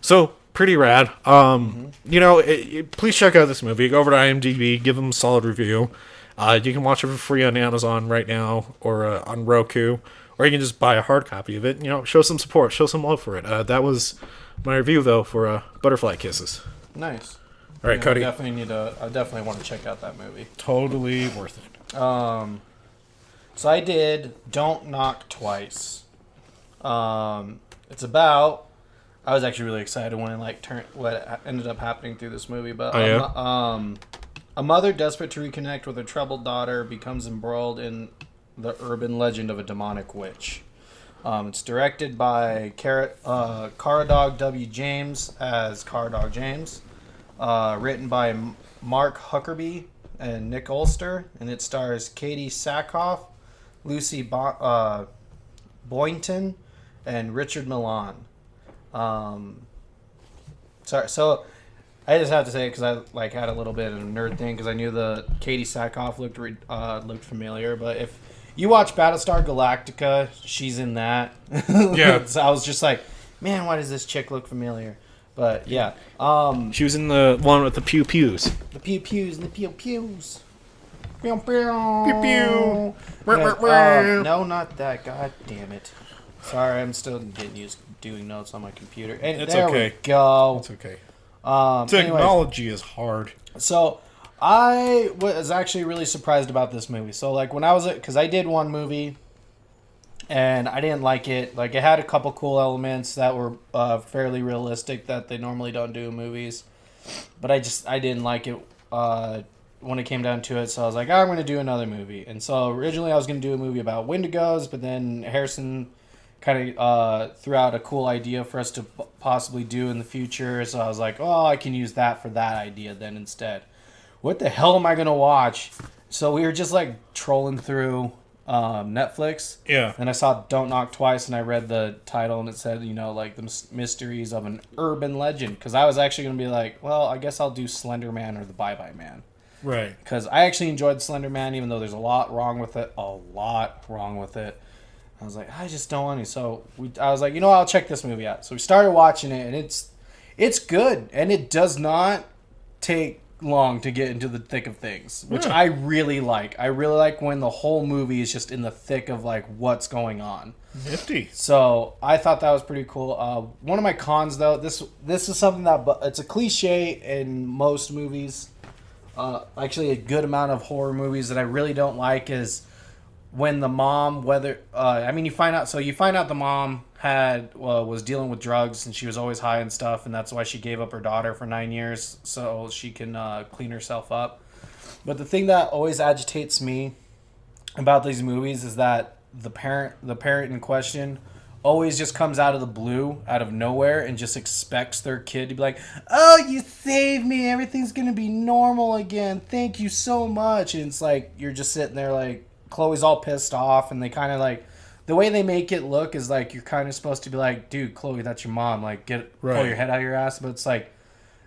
So, pretty rad. Please check out this movie. Go over to IMDb. Give them a solid review. You can watch it for free on Amazon right now or on Roku, or you can just buy a hard copy of it. Show some support, show some love for it. That was my review, though, for Butterfly Kisses. Nice. All right, Cody. I definitely want to check out that movie. Totally worth it. So I did Don't Knock Twice. It's about. I was actually really excited when what ended up happening through this movie, but a mother desperate to reconnect with her troubled daughter becomes embroiled in the urban legend of a demonic witch. It's directed by Caradog W. James as Caradog James. Written by Mark Huckerby and Nick Ulster, and it stars Katie Sackhoff, Lucy Boynton, and Richard Milan. So I just have to say it because I like had a little bit of a nerd thing because I knew the Katie Sackhoff looked familiar. But if you watch Battlestar Galactica, she's in that. Yeah. So I was just like, man, why does this chick look familiar? But yeah, She was in the one with the pew pews. the pew pews and the pew pews. Pew Pew pew. No, not that. God damn it. Sorry, I'm still getting used to doing notes on my computer. And It's there okay. we go. It's okay. Anyways, Technology is hard. so I was actually really surprised about this movie. So like when I was because I did one movie and I didn't like it. Like it had a couple cool elements that were fairly realistic that they normally don't do in movies, but I didn't like it when it came down to it. So I was like, I'm going to do another movie. And so originally I was going to do a movie about Wendigos, but then Harrison kind of threw out a cool idea for us to possibly do in the future. So I was like, oh, I can use that for that idea then instead. What the hell am I going to watch? So we were just like trolling through Netflix. Yeah. And I saw Don't Knock Twice, and I read the title, and it said, like the mysteries of an urban legend. Because I was actually going to be like, well, I guess I'll do Slender Man or the Bye Bye Man. Right. Because I actually enjoyed Slender Man, even though there's a lot wrong with it. A lot wrong with it. I was like, I just don't want to. So I was like, I'll check this movie out. So we started watching it, and it's good. And it does not take long to get into the thick of things, which I really like. I really like when the whole movie is just in the thick of like what's going on. Nifty. So I thought that was pretty cool. One of my cons, though, this is something that it's a cliche in most movies. Actually, a good amount of horror movies that I really don't like is when the mom, you find out the mom was dealing with drugs and she was always high and stuff, and that's why she gave up her daughter for 9 years so she can clean herself up. But the thing that always agitates me about these movies is that the parent in question always just comes out of the blue, out of nowhere, and just expects their kid to be like, oh, you saved me, everything's gonna be normal again, thank you so much. And it's like you're just sitting there like Chloe's all pissed off, and they kind of like the way they make it look is like you're kind of supposed to be like, dude, Chloe, that's your mom, like pull your head out of your ass. But it's like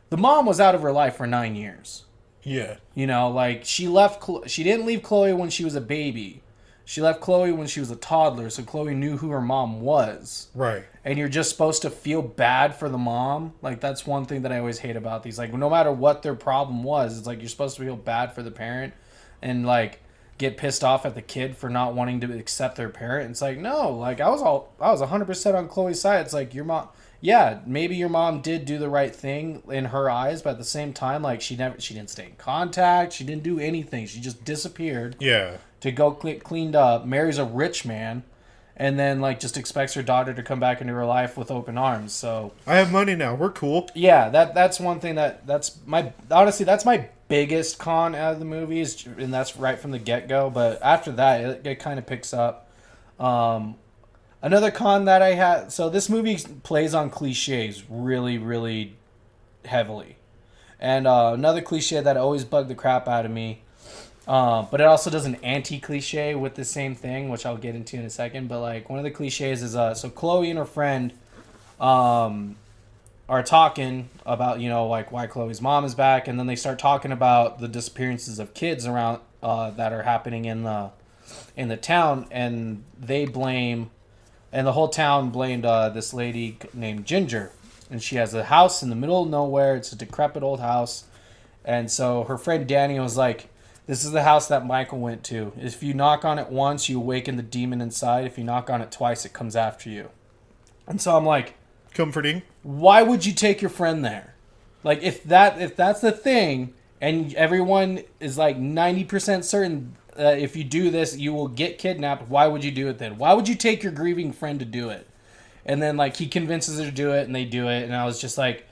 the mom was out of her life for 9 years. Yeah. Like she didn't leave Chloe when she was a baby. She left Chloe when she was a toddler, so Chloe knew who her mom was. Right. And you're just supposed to feel bad for the mom. Like, that's one thing that I always hate about these. Like, no matter what their problem was, it's like you're supposed to feel bad for the parent and, like, get pissed off at the kid for not wanting to accept their parent. It's like, no. Like, I was 100% on Chloe's side. It's like, your mom... Yeah, maybe your mom did do the right thing in her eyes, but at the same time, like, she didn't stay in contact. She didn't do anything. She just disappeared. Yeah. To go cleaned up, marries a rich man, and then like just expects her daughter to come back into her life with open arms. So I have money now. We're cool. Yeah, that's one thing that's my biggest con out of the movies, and that's right from the get go. But after that, it kind of picks up. Another con that I had. So this movie plays on cliches really, really heavily, and another cliche that always bugged the crap out of me. But it also does an anti-cliche with the same thing, which I'll get into in a second. But like one of the cliches is so Chloe and her friend are talking about like why Chloe's mom is back, and then they start talking about the disappearances of kids around that are happening in the town, and the whole town blamed this lady named Ginger, and she has a house in the middle of nowhere. It's a decrepit old house, and so her friend Danny was like, this is the house that Michael went to. If you knock on it once, you awaken the demon inside. If you knock on it twice, it comes after you. And so I'm like... Comforting. Why would you take your friend there? Like, if that's the thing, and everyone is like 90% certain if you do this, you will get kidnapped, why would you do it then? Why would you take your grieving friend to do it? And then, like, he convinces her to do it, and they do it, and I was just like...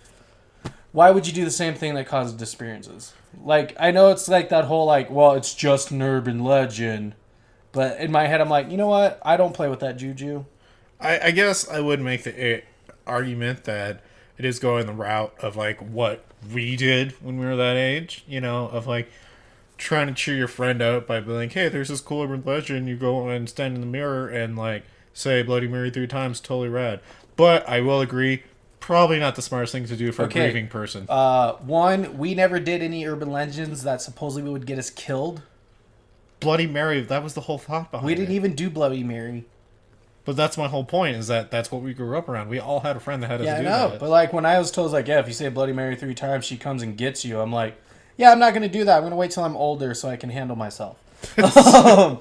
Why would you do the same thing that causes disappearances? Like, I know it's like that whole, like, well, it's just an urban legend. But in my head, I'm like, you know what? I don't play with that juju. I guess I would make the argument that it is going the route of, like, what we did when we were that age. Of, like, trying to cheer your friend up by being like, hey, there's this cool urban legend. You go and stand in the mirror and, like, say Bloody Mary 3 times. Totally rad. But I will agree... Probably not the smartest thing to do for a grieving person. One, we never did any urban legends that supposedly would get us killed. Bloody Mary, that was the whole thought behind it. We didn't even do Bloody Mary. But that's my whole point, is that that's what we grew up around. We all had a friend that had us do that. Yeah, I know. But like when I was told, like, yeah, if you say Bloody Mary 3 times, she comes and gets you. I'm like, yeah, I'm not going to do that. I'm going to wait till I'm older so I can handle myself. So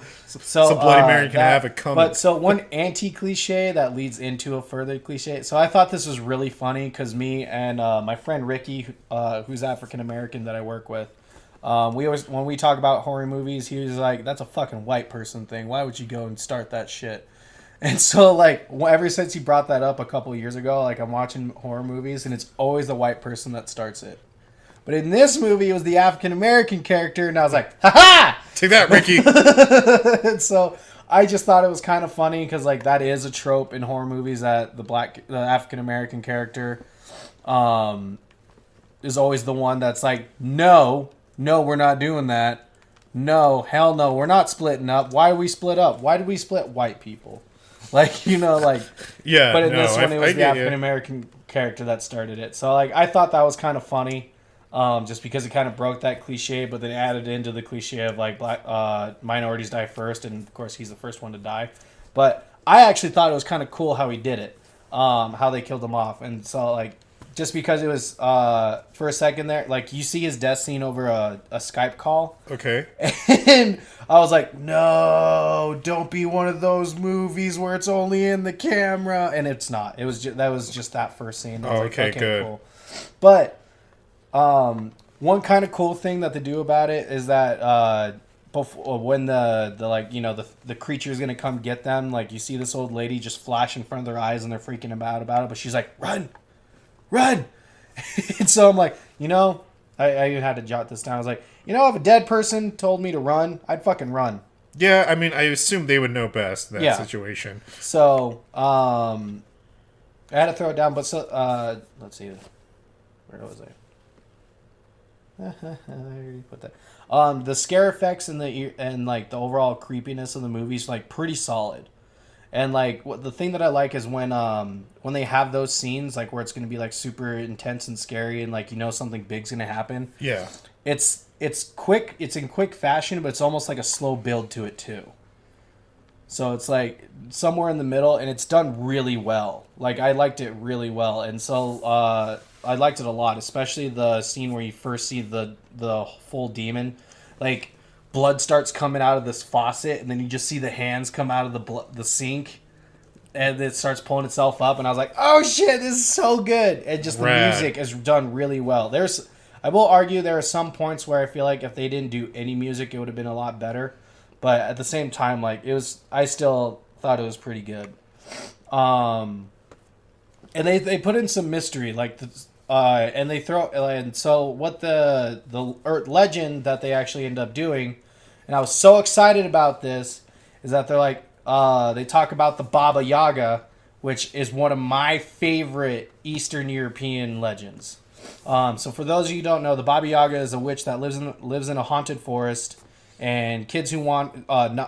Bloody Mary can have it coming. But so one anti-cliche that leads into a further cliche. So I thought this was really funny because me and my friend Ricky, who's African American that I work with, we always, when we talk about horror movies, he was like, that's a fucking white person thing. Why would you go and start that shit? And so, like, ever since he brought that up a couple of years ago, like, I'm watching horror movies, and it's always the white person that starts it. But in this movie, it was the African-American character, and I was like, ha-ha! Take that, Ricky! And so, I just thought it was kind of funny, because, like, that is a trope in horror movies, that the African-American character is always the one that's like, no, we're not doing that. No, hell no, we're not splitting up. Why are we split up? Why did we split white people? Like, you know, like... Yeah, but in this one, it was the African-American character that started it. So, like, I thought that was kind of funny. Just because it kind of broke that cliche, but then added into the cliche of, like, black minorities die first, and, of course, he's the first one to die. But I actually thought it was kind of cool how he did it. How they killed him off. And so, like, just because it was, for a second there, like, you see his death scene over a Skype call. Okay. And I was like, no, don't be one of those movies where it's only in the camera. And it's not. It was that was just that first scene. Oh, okay, good. Cool. But one kind of cool thing that they do about it is that before, when the like, you know, the creature is going to come get them, like, you see this old lady just flash in front of their eyes and they're freaking about it, but she's like, run! And so I'm like, you know, I even had to jot this down. I was like, you know, if a dead person told me to run, I'd fucking run. Yeah, I mean, I assume they would know best in that situation. So, I had to throw it down, but so, let's see. Where was I? I already put that. The scare effects and like the overall creepiness of the movie is like pretty solid. And like the thing that I like is when they have those scenes like where it's going to be like super intense and scary and like, you know, something big's going to happen. Yeah. It's quick. It's in quick fashion, but it's almost like a slow build to it too. So it's like somewhere in the middle, and it's done really well. Like, I liked it really well, and so I liked it a lot, especially the scene where you first see the full demon. Like, blood starts coming out of this faucet, and then you just see the hands come out of the sink, and it starts pulling itself up, and I was like, oh shit, this is so good. And just the music is done really well. I will argue there are some points where I feel like if they didn't do any music, it would have been a lot better. But at the same time, like, I still thought it was pretty good. And they put in some mystery, like, and they throw, and so what the legend that they actually end up doing, and I was so excited about this, is that they're like, they talk about the Baba Yaga, which is one of my favorite Eastern European legends. So for those of you who don't know, the Baba Yaga is a witch that lives in a haunted forest, and kids who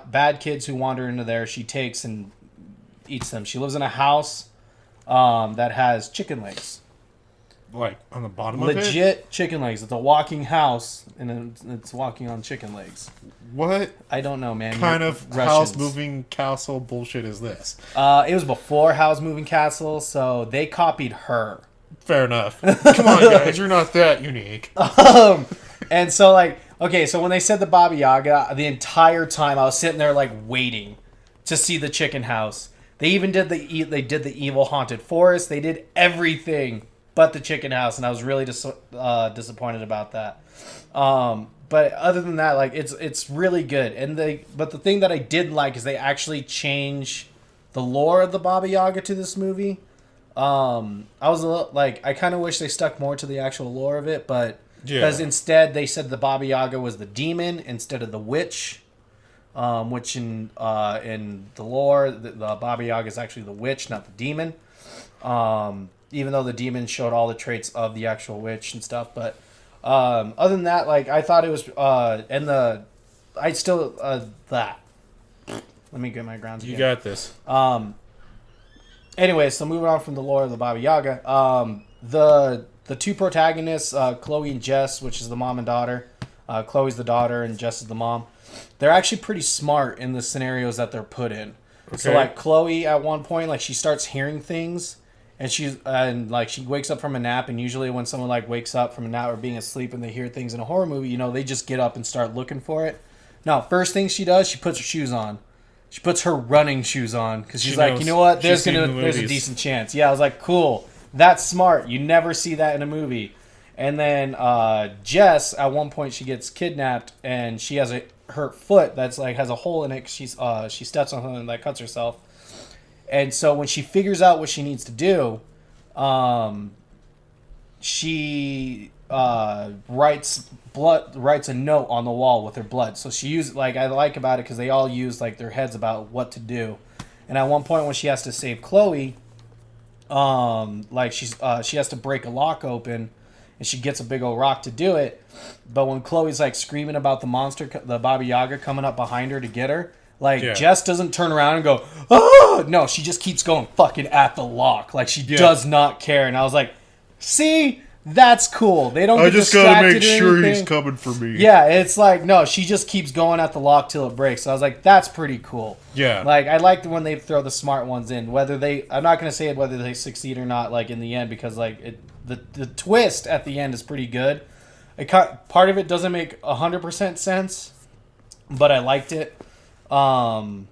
bad kids who wander into there, she takes and eats them. She lives in a house that has chicken legs. Like, on the bottom of it? Legit chicken legs. It's a walking house, and it's walking on chicken legs. What? I don't know, man. Kind of house moving castle bullshit is this? It was before House Moving Castle, so they copied her. Fair enough. Come on, guys. You're not that unique. And so, like, okay, so when they said the Baba Yaga, the entire time I was sitting there, like, waiting to see the chicken house. They even did the evil haunted forest. They did everything but the chicken house, and I was really disappointed about that. But other than that, like, it's really good. But the thing that I did like is they actually changed the lore of the Baba Yaga to this movie. I was a little, like, I kind of wish they stuck more to the actual lore of it, but because instead they said the Baba Yaga was the demon instead of the witch, which in the lore, the Baba Yaga is actually the witch, not the demon. Even though the demon showed all the traits of the actual witch and stuff, but other than that, like, I thought it was that. Let me get my grounds. You again. got this. Anyway, so moving on from the lore of the Baba Yaga, the two protagonists, Chloe and Jess, which is the mom and daughter. Chloe's the daughter and Jess is the mom. They're actually pretty smart in the scenarios that they're put in. Okay. So like Chloe at one point, like she starts hearing things, and she wakes up from a nap. And usually when someone like wakes up from a nap or being asleep and they hear things in a horror movie, you know, they just get up and start looking for it. No, first thing she does, she puts her shoes on. She puts her running shoes on because she's like, you know what? There's a decent chance. Yeah, I was like, cool. That's smart. You never see that in a movie. And then Jess, at one point, she gets kidnapped, and she has her foot that's like has a hole in it. She steps on something that cuts herself. And so when she figures out what she needs to do, she writes a note on the wall with her blood. So she used I like about it because they all use like their heads about what to do. And at one point when she has to save Chloe, she has to break a lock open, and she gets a big old rock to do it. But when Chloe's like screaming about the monster, the Baba Yaga coming up behind her to get her, Jess doesn't turn around and go, oh no, she just keeps going fucking at the lock. Like she does not care. And I was like, see, that's cool. They don't. I just gotta make sure he's coming for me. Yeah, it's like no, she just keeps going at the lock till it breaks. So I was like, that's pretty cool. Yeah, like I like when they throw the smart ones in. I'm not gonna say whether they succeed or not. Like in the end, because the twist at the end is pretty good. Part of it doesn't make 100% sense, but I liked it. And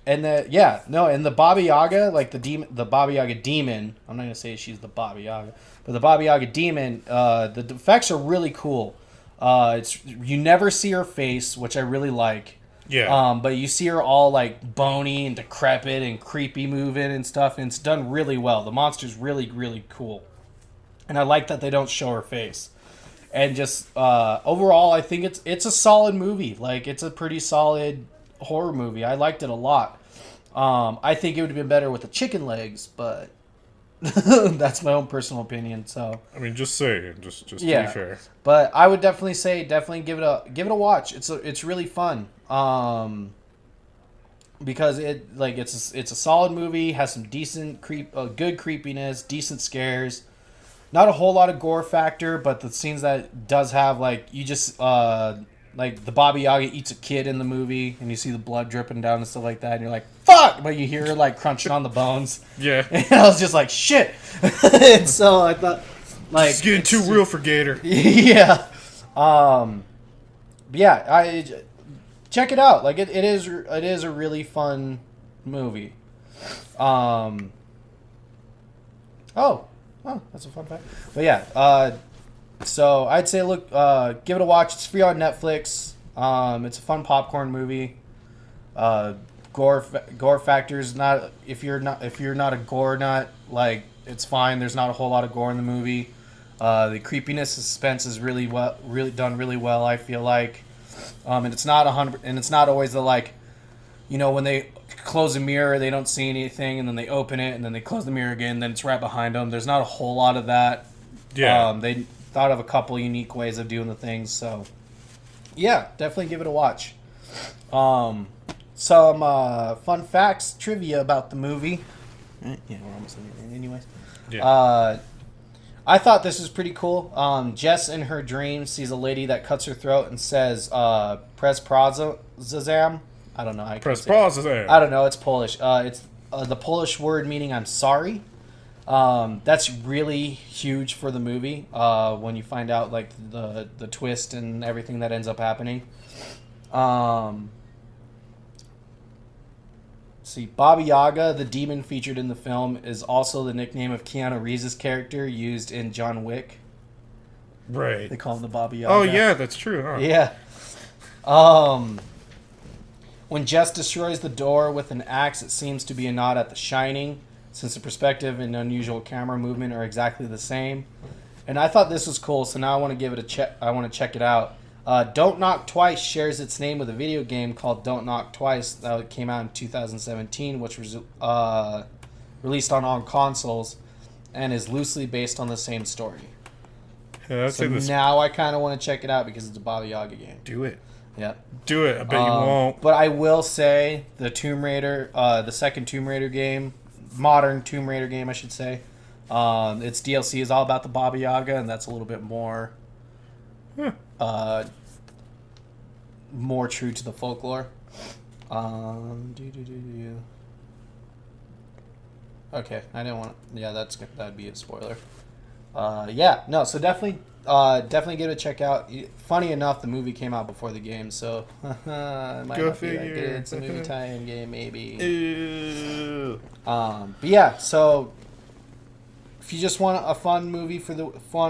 the Baba Yaga, like the Baba Yaga demon. I'm not gonna say she's the Baba Yaga. But the Baba Yaga demon, the effects are really cool. You never see her face, which I really like. Yeah. But you see her all like bony and decrepit and creepy moving and stuff, and it's done really well. The monster's really, really cool. And I like that they don't show her face. And just overall, I think it's a solid movie. Like it's a pretty solid horror movie. I liked it a lot. I think it would have been better with the chicken legs, but that's my own personal opinion. So I mean, just to be fair. But I would definitely give it a watch. It's really fun. Because it's a solid movie, has some decent good creepiness, decent scares. Not a whole lot of gore factor, but the scenes that does have the Baba Yaga eats a kid in the movie, and you see the blood dripping down and stuff like that, and you're like, fuck! But you hear her, like, crunching on the bones. Yeah. And I was just like, shit! And so I thought, like... It's getting too real for Gator. Yeah. Check it out. Like, it is a really fun movie. Oh, that's a fun fact. But yeah, so I'd say give it a watch. It's free on Netflix. It's a fun popcorn movie. Gore factors not if you're not a gore nut, like it's fine. There's not a whole lot of gore in the movie. The creepiness, suspense is really done really well. I feel like, and it's not 100, and it's not always the when they close a mirror, they don't see anything, and then they open it, and then they close the mirror again, and then it's right behind them. There's not a whole lot of that. Yeah. They thought of a couple unique ways of doing the things, so yeah, definitely give it a watch. Some fun facts, trivia about the movie. Yeah, we're almost in anyways. Yeah. I thought this was pretty cool. Jess in her dream sees a lady that cuts her throat and says, "Pres Prozazam." I don't know. I don't know. It's Polish. It's the Polish word meaning "I'm sorry." That's really huge for the movie when you find out like the twist and everything that ends up happening. See, Baba Yaga, the demon featured in the film, is also the nickname of Keanu Reeves' character used in John Wick. Right. They call him the Baba Yaga. Oh yeah, that's true. Huh? Yeah. When Jess destroys the door with an axe, it seems to be a nod at The Shining, since the perspective and unusual camera movement are exactly the same. And I thought this was cool, so now I want to give it a check. I want to check it out. Don't Knock Twice shares its name with a video game called Don't Knock Twice that came out in 2017, which was released on all consoles and is loosely based on the same story. Yeah, so now I kind of want to check it out because it's a Baba Yaga game. Do it. Yeah. Do it. I bet you won't. But I will say the Tomb Raider, the second Tomb Raider game, modern Tomb Raider game, I should say. Its DLC is all about the Baba Yaga, and that's a little bit more more true to the folklore. Okay, I didn't want. Yeah, that'd be a spoiler. Yeah, no. So definitely give it a check out. Funny enough, the movie came out before the game, so it might Go not be that figure. good. It's a movie tie-in game, maybe. Ew. But yeah, so if you just want a fun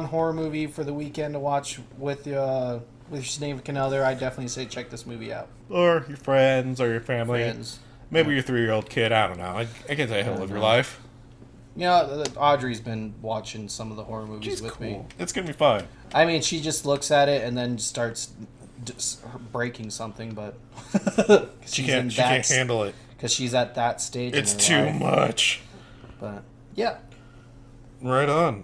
horror movie for the weekend to watch with your significant other, I definitely say check this movie out. Or your friends or your family. Friends. Maybe your 3-year-old kid. I don't know. I can't say he'll live your life. You know, Audrey's been watching some of the horror movies She's with cool. me. It's gonna be fun. I mean, she just looks at it and then starts breaking something, but She can't handle it. because she's at that stage. It's in her too life. much. But yeah, Right on.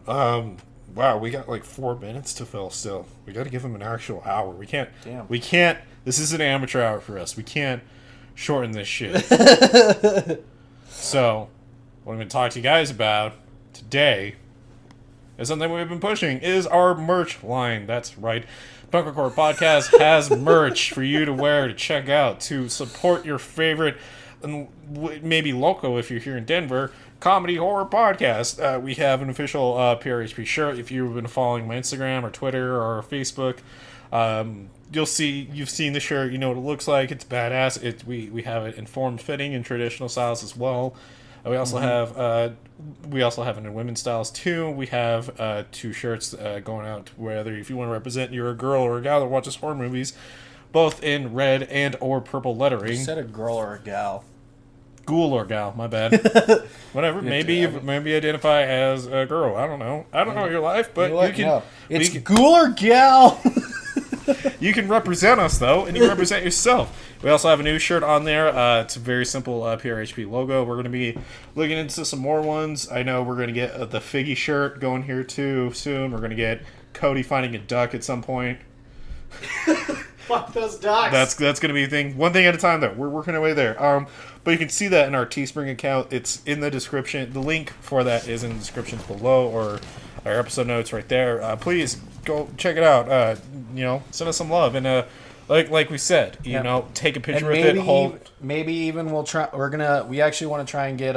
Wow, we got like 4 minutes to fill still. We got to give him an actual hour. We can't. Damn. We can't. This is an amateur hour for us. We can't shorten this shit. So, what I'm going to talk to you guys about today is something we've been pushing, is our merch line. That's right. Punk Rock Horror Podcast has merch for you to wear, to check out, to support your favorite, and maybe local if you're here in Denver, comedy horror podcast. We have an official PRHP shirt. If you've been following my Instagram or Twitter or Facebook, you've seen the shirt. You know what it looks like. It's badass. We have it in form fitting in traditional styles as well. We also have it in women's styles too. We have 2 shirts going out, whether if you want to represent you're a girl or a gal that watches horror movies, both in red and or purple lettering. you said a girl or a gal. Ghoul or gal, my bad. Whatever. Maybe identify as a girl. I don't know. I don't know your life, but you can. No. It's ghoul or gal. You can represent us though, and you can represent yourself. We also have a new shirt on there. It's a very simple PRHP logo. We're going to be looking into some more ones. I know we're going to get the Figgy shirt going here too soon. We're going to get Cody finding a duck at some point. Fuck those ducks. That's going to be a thing. One thing at a time, though. We're working our way there. But you can see that in our Teespring account. It's in the description. The link for that is in the descriptions below, or our episode notes right there. Please go check it out. Send us some love, and like we said, take a picture with it. Maybe even we'll try. We actually want to try and get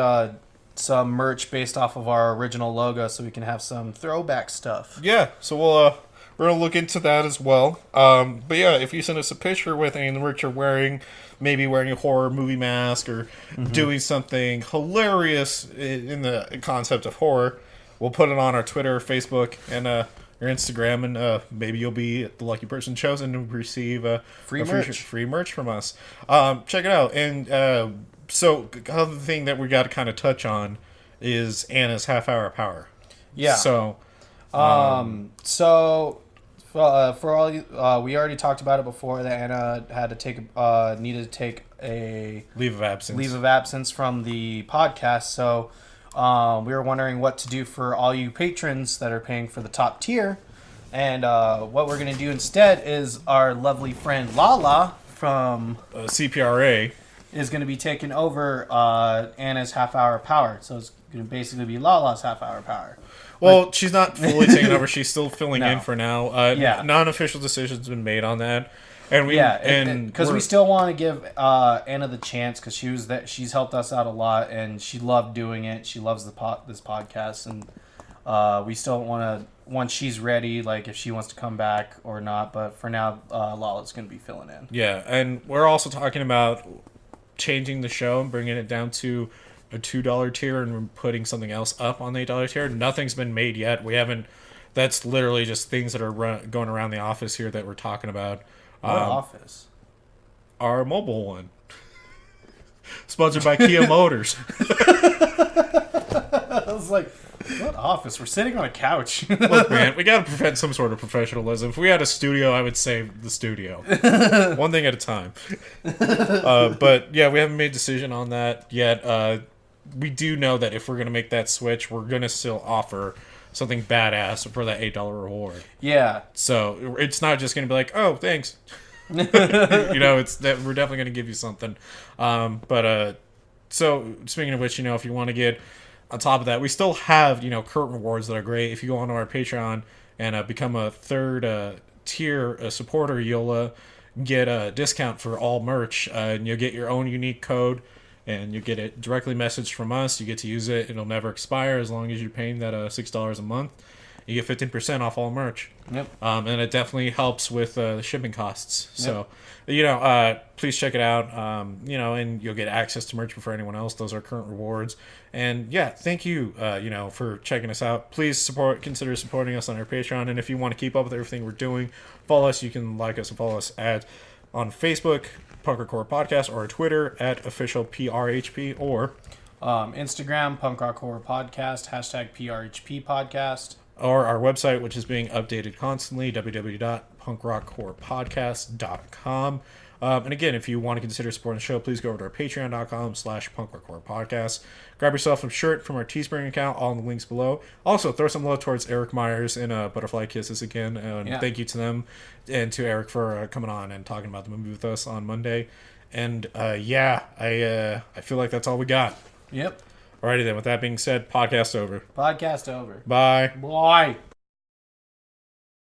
some merch based off of our original logo, so we can have some throwback stuff. Yeah. So we're gonna look into that as well. But yeah, if you send us a picture with any of the merch you're wearing, maybe wearing a horror movie mask or doing something hilarious in the concept of horror, we'll put it on our Twitter, Facebook, and our Instagram, and maybe you'll be the lucky person chosen to receive free merch from us. Check it out. And so the other thing that we got to kind of touch on is Anna's half-hour power. Yeah. So. For all you, we already talked about it before that Anna had to needed to take a leave of absence from the podcast. So we were wondering what to do for all you patrons that are paying for the top tier, and what we're gonna do instead is our lovely friend Lala from CPRA is gonna be taking over Anna's half-hour power. So it's gonna basically be Lala's half-hour power. Well, she's not fully taking over. She's still filling in for now. Yeah. Non-official decision's been made on that, and because we still want to give Anna the chance, because she's helped us out a lot, and she loved doing it. She loves this podcast, and we still want to, once she's ready, like if she wants to come back or not. But for now, Lala's going to be filling in. Yeah, and we're also talking about changing the show and bringing it down to a $2 tier and putting something else up on the $8 tier. Nothing's been made yet. We haven't. That's literally just things that are going around the office here that we're talking about. What office? Our mobile one. Sponsored by Kia Motors. I was like, what office? We're sitting on a couch. Look, man, we got to prevent some sort of professionalism. If we had a studio, I would say the studio. One thing at a time. But yeah, we haven't made a decision on that yet. We do know that if we're going to make that switch, we're going to still offer something badass for that $8 reward. Yeah. So it's not just going to be like, oh, thanks. It's that we're definitely going to give you something. But So speaking of which, if you want to get on top of that, we still have, current rewards that are great. If you go onto our Patreon and become a third tier supporter, you'll get a discount for all merch, and you'll get your own unique code, and you get it directly messaged from us. You get to use it. It'll never expire as long as you're paying that $6 a month. You get 15% off all merch. Yep. And it definitely helps with the shipping costs. Yep. So, please check it out. And you'll get access to merch before anyone else. Those are current rewards. And yeah, thank you, for checking us out. Please consider supporting us on our Patreon. And if you want to keep up with everything we're doing, follow us. You can like us and follow us on Facebook, Punk Rock Horror Podcast, or Twitter at official PRHP, or Instagram, Punk Rock Horror Podcast, #PRHP Podcast. Or our website, which is being updated constantly, www.punkrockhorrorpodcast.com. And again, if you want to consider supporting the show, please go over to our patreon.com/punkrockhorrorpodcast. Grab yourself a shirt from our Teespring account, all in the links below. Also, throw some love towards Eric Myers and Butterfly Kisses again. And thank you to them and to Eric for coming on and talking about the movie with us on Monday. And I feel like that's all we got. Yep. Alrighty then, with that being said, podcast over. Podcast over. Bye. Bye.